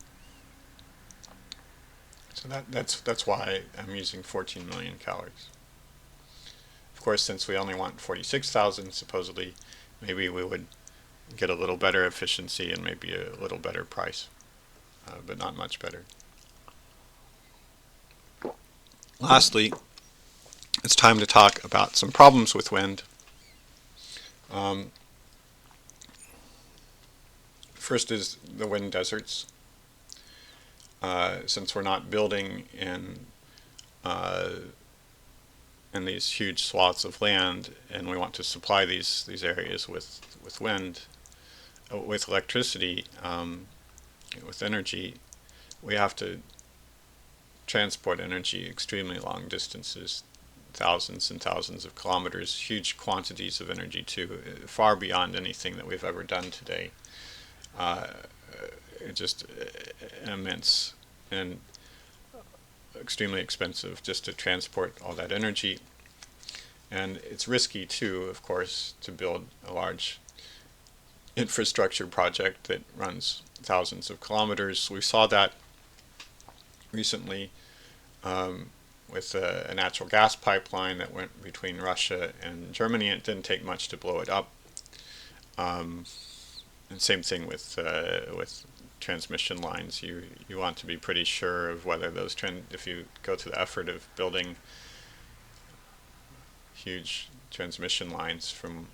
So that's why I'm using 14 million calories. Of course, since we only want 46,000, supposedly, maybe we would get a little better efficiency and maybe a little better price, but not much better. Lastly, it's time to talk about some problems with wind. Um, First is the wind deserts. Since we're not building in these huge swaths of land, and we want to supply these areas with wind, with electricity, with energy, we have to transport energy extremely long distances, thousands and thousands of kilometers, huge quantities of energy too, far beyond anything that we've ever done today. Just immense and extremely expensive just to transport all that energy. And it's risky too, of course, to build a large infrastructure project that runs thousands of kilometers. We saw that recently with a natural gas pipeline that went between Russia and Germany. It didn't take much to blow it up. And same thing with transmission lines. You want to be pretty sure of whether those if you go to the effort of building huge transmission lines from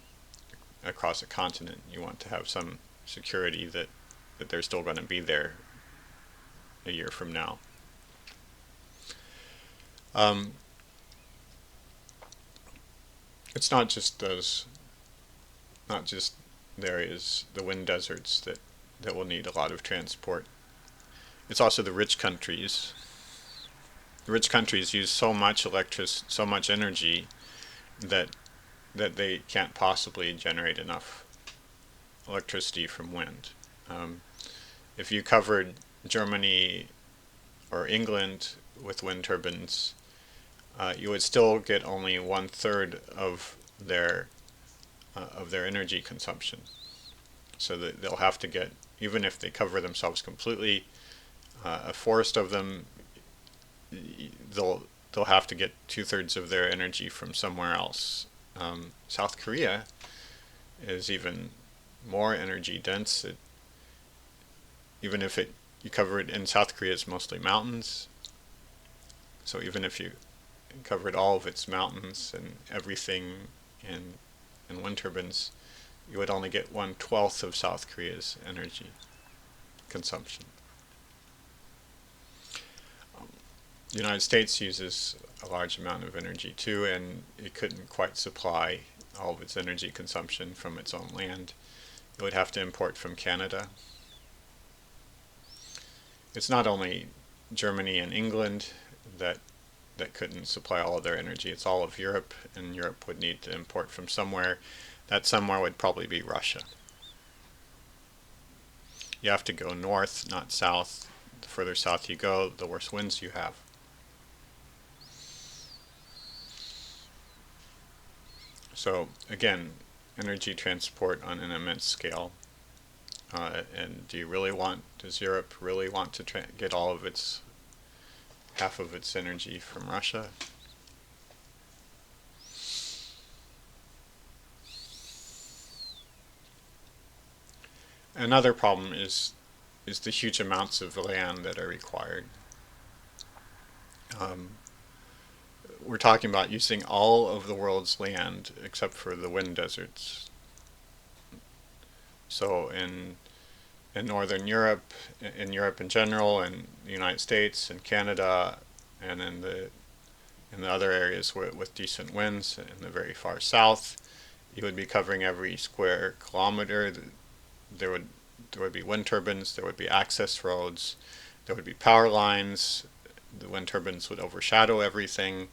across a continent, you want to have some security that they're still going to be there a year from now. It's not just the areas, the wind deserts that will need a lot of transport. It's also the rich countries. The rich countries use so much energy that they can't possibly generate enough electricity from wind. If you covered Germany or England with wind turbines, you would still get only 1/3 of their energy consumption. So that they'll have to get, even if they cover themselves completely, a forest of them, they'll have to get 2/3 of their energy from somewhere else. South Korea is even more energy dense. Even if you cover it in South Korea, it's mostly mountains. So even if you covered all of its mountains and everything in wind turbines, you would only get 1/12 of South Korea's energy consumption. The United States uses a large amount of energy too, and it couldn't quite supply all of its energy consumption from its own land. It would have to import from Canada. It's not only Germany and England that couldn't supply all of their energy, it's all of Europe, and Europe would need to import from somewhere. That somewhere would probably be Russia. You have to go north, not south. The further south you go, the worse winds you have. So again, energy transport on an immense scale. And does Europe really want to get all of half of its energy from Russia? Another problem is the huge amounts of land that are required. we're talking about using all of the world's land except for the wind deserts. So in Northern Europe, in Europe in general, and the United States and Canada, and in the other areas with decent winds in the very far south, you would be covering every square kilometer. There would there would be wind turbines, there would be access roads, there would be power lines. The wind turbines would overshadow everything.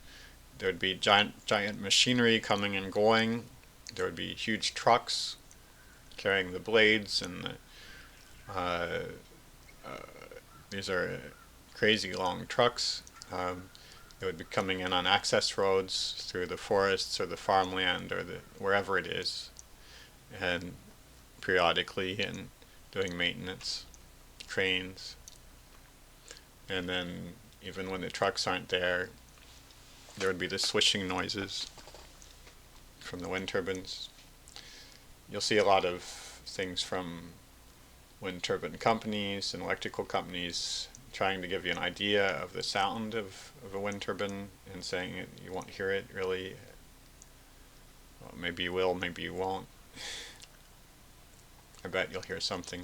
There would be giant machinery coming and going. There would be huge trucks carrying the blades and uh, these are crazy long trucks. They would be coming in on access roads through the forests or the farmland or wherever it is, and periodically and doing maintenance, trains, and then even when the trucks aren't there, there would be the swishing noises from the wind turbines. You'll see a lot of things from wind turbine companies and electrical companies trying to give you an idea of the sound of a wind turbine and saying you won't hear it really. Well, maybe you will, maybe you won't. I bet you'll hear something.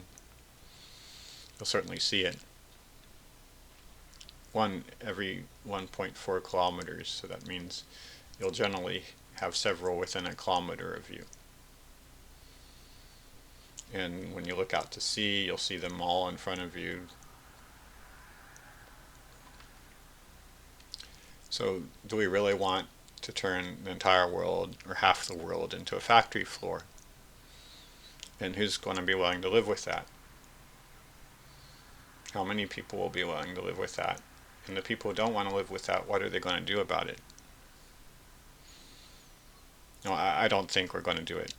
You'll certainly see it. One every 1.4 kilometers, so that means you'll generally have several within a kilometer of you. And when you look out to sea, you'll see them all in front of you. So do we really want to turn the entire world or half the world into a factory floor? And who's going to be willing to live with that? How many people will be willing to live with that? And the people who don't want to live with that, what are they going to do about it? No, I don't think we're going to do it.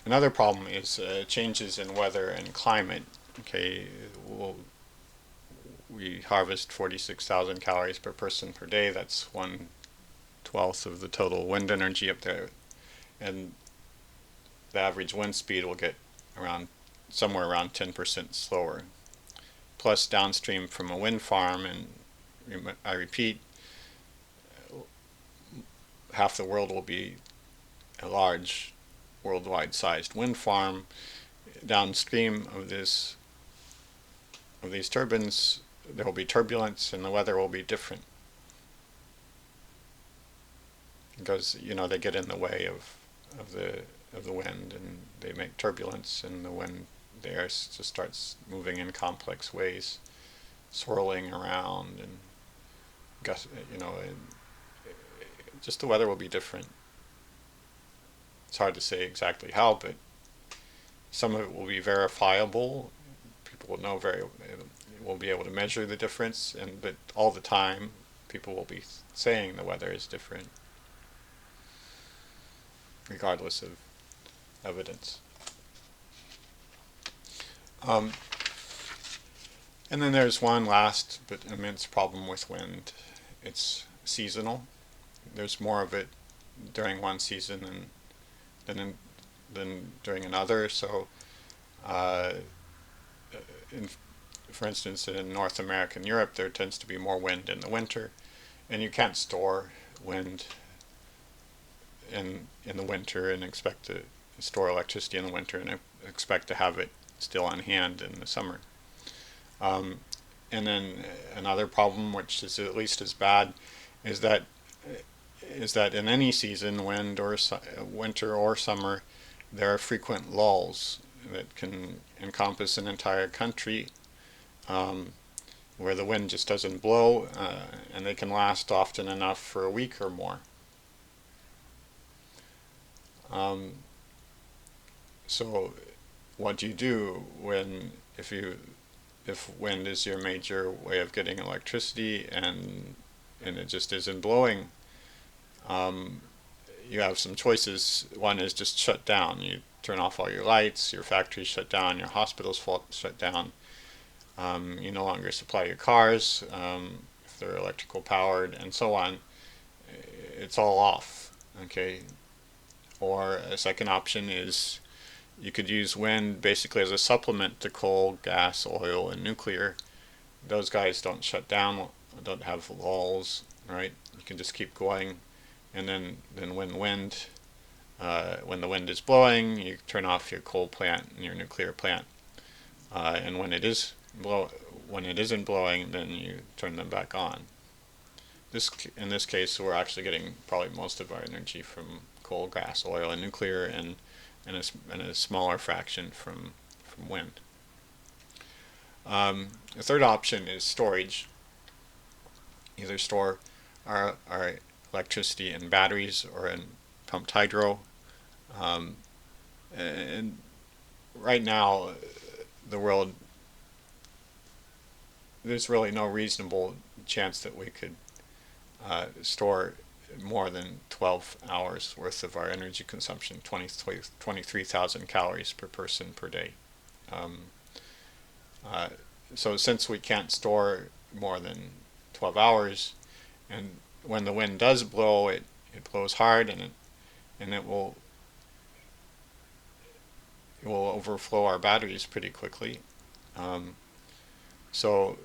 Another problem is changes in weather and climate. Okay, we harvest 46,000 calories per person per day. That's 1/12 of the total wind energy up there, and the average wind speed will get somewhere around 10% slower. Plus, downstream from a wind farm, and I repeat, half the world will be a large worldwide sized wind farm. Downstream of these turbines, there will be turbulence and the weather will be different, because they get in the way of the wind, and they make turbulence, and the wind there just starts moving in complex ways, swirling around, and just the weather will be different. It's hard to say exactly how, but some of it will be verifiable. People will be able to measure the difference, but all the time, people will be saying the weather is different, regardless of evidence. And then there's one last but immense problem with wind. It's seasonal. There's more of it during one season than during another. So, for instance, in North America and Europe, there tends to be more wind in the winter, and you can't store wind in the winter and expect to store electricity in the winter and expect to have it still on hand in the summer. And then another problem, which is at least as bad, is that in any season, winter or summer, there are frequent lulls that can encompass an entire country, where the wind just doesn't blow, and they can last often enough for a week or more. So what do you do if wind is your major way of getting electricity and it just isn't blowing? You have some choices. One is just shut down. You turn off all your lights, your factories shut down, your hospitals shut down. You no longer supply your cars if they're electrical powered, and so on. It's all off. Okay. Or a second option is you could use wind basically as a supplement to coal, gas, oil, and nuclear, those guys don't shut down, don't have lulls, right? You can just keep going, and then when the wind is blowing, you turn off your coal plant and your nuclear plant, and when it isn't blowing, then you turn them back on. In this case, we're actually getting probably most of our energy from coal, gas, oil, and nuclear, and a smaller fraction from wind. The third option is storage. Either store our electricity in batteries or in pumped hydro. And right now, the world, there's really no reasonable chance that we could store more than 12 hours worth of our energy consumption, 23,000 calories per person per day. Um, so since we can't store more than 12 hours, and when the wind does blow, it blows hard, and it will overflow our batteries pretty quickly. Um, so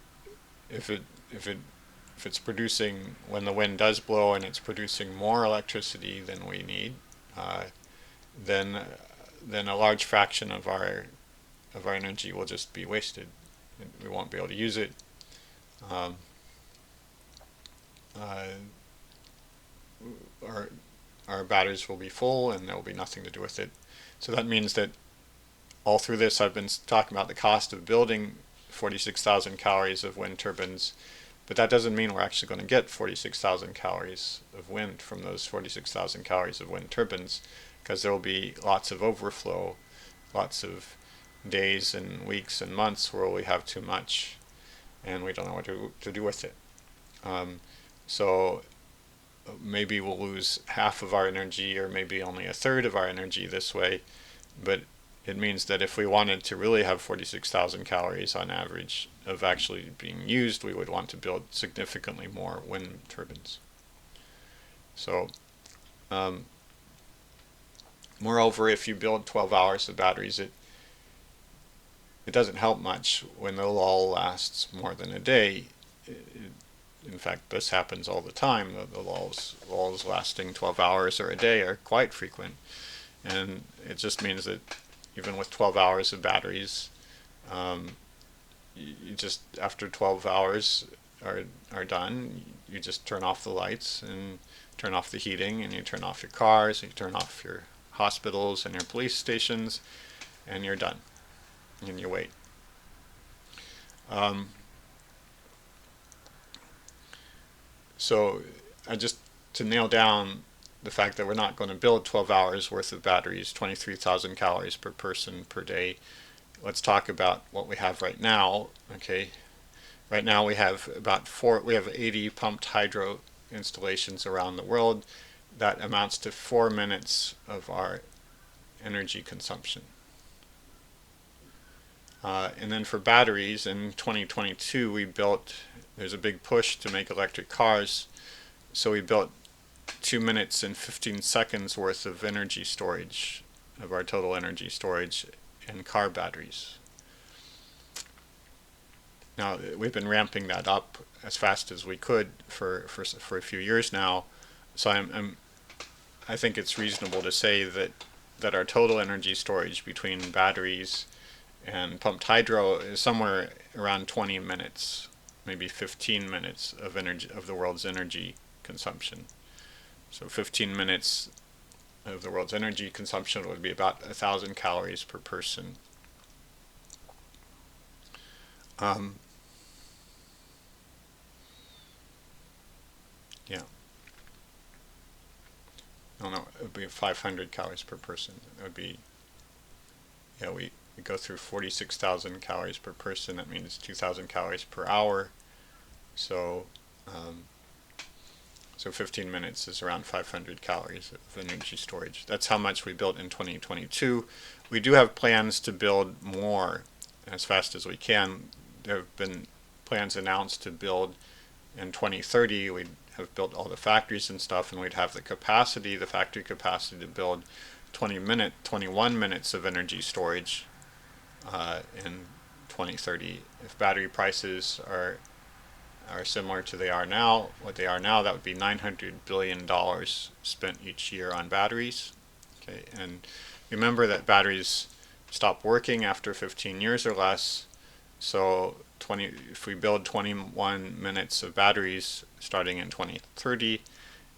if it if it if it's producing, when the wind does blow and it's producing more electricity than we need, uh, then a large fraction of our energy will just be wasted. We won't be able to use it. Um, uh, our our batteries will be full, and there will be nothing to do with it. So that means that all through this, I've been talking about the cost of building 46,000 calories of wind turbines, but that doesn't mean we're actually going to get 46,000 calories of wind from those 46,000 calories of wind turbines, because there will be lots of overflow, lots of days and weeks and months where we have too much and we don't know what to do with it. Um, so maybe we'll lose half of our energy, or maybe only a third of our energy this way, but it means that if we wanted to really have 46,000 calories on average of actually being used, we would want to build significantly more wind turbines. So, moreover, if you build 12 hours of batteries, it doesn't help much when the lull lasts more than a day. In fact, this happens all the time. The lulls lasting 12 hours or a day are quite frequent. And it just means that even with 12 hours of batteries, you just, after 12 hours are done, you just turn off the lights and turn off the heating, and you turn off your cars, and you turn off your hospitals and your police stations, and you're done. And you wait. So just to nail down the fact that we're not going to build 12 hours worth of batteries, 23,000 calories per person per day, let's talk about what we have right now. Okay, right now we have we have 80 pumped hydro installations around the world. That amounts to 4 minutes of our energy consumption. And then for batteries, in 2022 there's a big push to make electric cars, so we built 2 minutes and 15 seconds worth of energy storage, of our total energy storage in car batteries. Now, we've been ramping that up as fast as we could for a few years now, so I think it's reasonable to say that our total energy storage between batteries and pumped hydro is somewhere around 20 minutes, maybe 15 minutes of the world's energy consumption. So 15 minutes of the world's energy consumption would be about 1,000 calories per person. Yeah. No, it would be 500 calories per person. It would be, yeah, we go through 46,000 calories per person. That means 2,000 calories per hour. So, so 15 minutes is around 500 calories of energy storage. That's how much we built in 2022. We do have plans to build more as fast as we can. There have been plans announced to build in 2030. We'd have built all the factories and stuff, and we'd have the factory capacity to build 21 minutes of energy storage in 2030. If battery prices are similar to what they are now, that would be $900 billion spent each year on batteries. Okay, and remember that batteries stop working after 15 years or less. So if we build 21 minutes of batteries starting in 2030,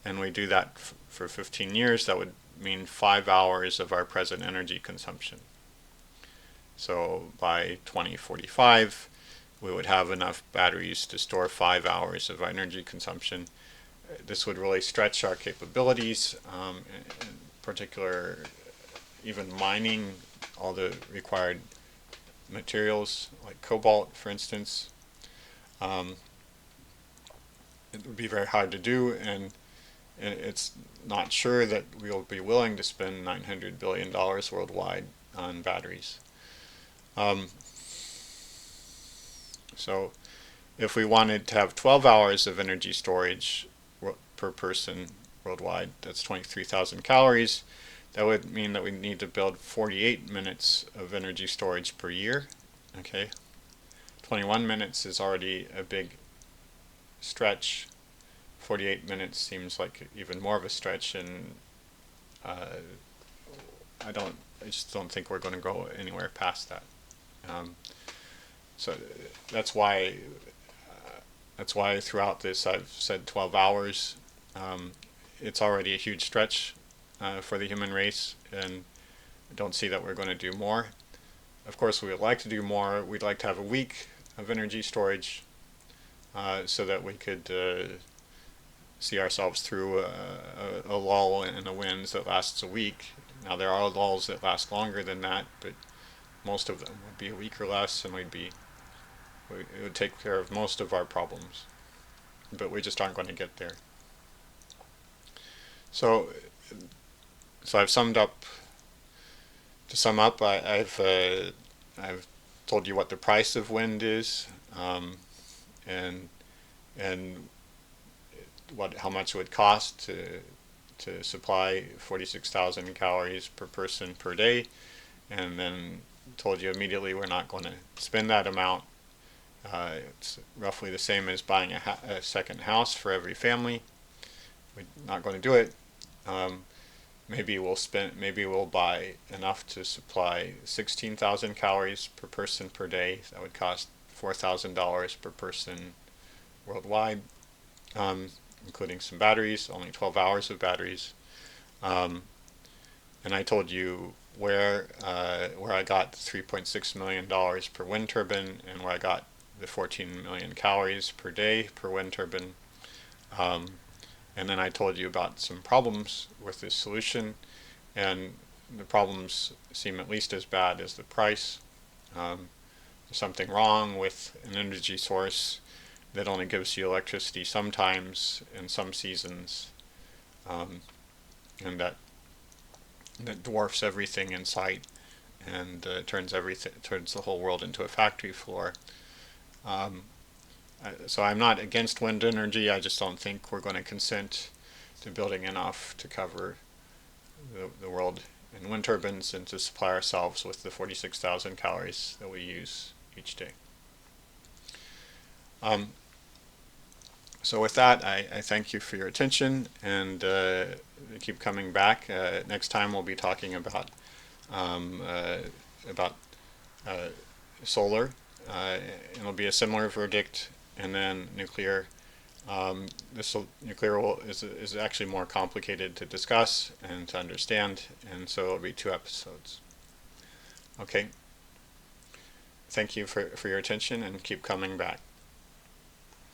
and we do that for 15 years, that would mean 5 hours of our present energy consumption. So by 2045, we would have enough batteries to store 5 hours of energy consumption. This would really stretch our capabilities, in particular, even mining all the required materials like cobalt, for instance. It would be very hard to do, and it's not sure that we'll be willing to spend $900 billion worldwide on batteries. So if we wanted to have 12 hours of energy storage per person worldwide, that's 23,000 calories. That would mean that we need to build 48 minutes of energy storage per year. Okay, 21 minutes is already a big stretch. 48 minutes seems like even more of a stretch, and I just don't think we're going to go anywhere past that. So that's why throughout this I've said 12 hours. It's already a huge stretch for the human race, and I don't see that we're going to do more. Of course, we would like to do more. We'd like to have a week of energy storage so that we could see ourselves through a lull in the winds that lasts a week. Now, there are lulls that last longer than that, but most of them would be a week or less, and it would take care of most of our problems. But we just aren't going to get there. So I've summed up. To sum up, I've told you what the price of wind is, and how much it would cost to supply 46,000 calories per person per day, and then told you immediately we're not going to spend that amount. It's roughly the same as buying a second house for every family. We're not going to do it. Maybe we'll buy enough to supply 16,000 calories per person per day. That would cost $4,000 per person worldwide, including some batteries, only 12 hours of batteries. And I told you where I got $3.6 million per wind turbine, and where I got the 14 million calories per day per wind turbine. And then I told you about some problems with this solution, and the problems seem at least as bad as the price. There's something wrong with an energy source that only gives you electricity sometimes in some seasons, and that dwarfs everything in sight, and turns the whole world into a factory floor. So I'm not against wind energy. I just don't think we're going to consent to building enough to cover the world in wind turbines and to supply ourselves with the 46,000 calories that we use each day. So with that, I thank you for your attention, and keep coming back. Next time we'll be talking about solar. It'll be a similar verdict, and then nuclear. Nuclear is actually more complicated to discuss and to understand, and so it'll be 2 episodes. Okay. Thank you for your attention, and keep coming back.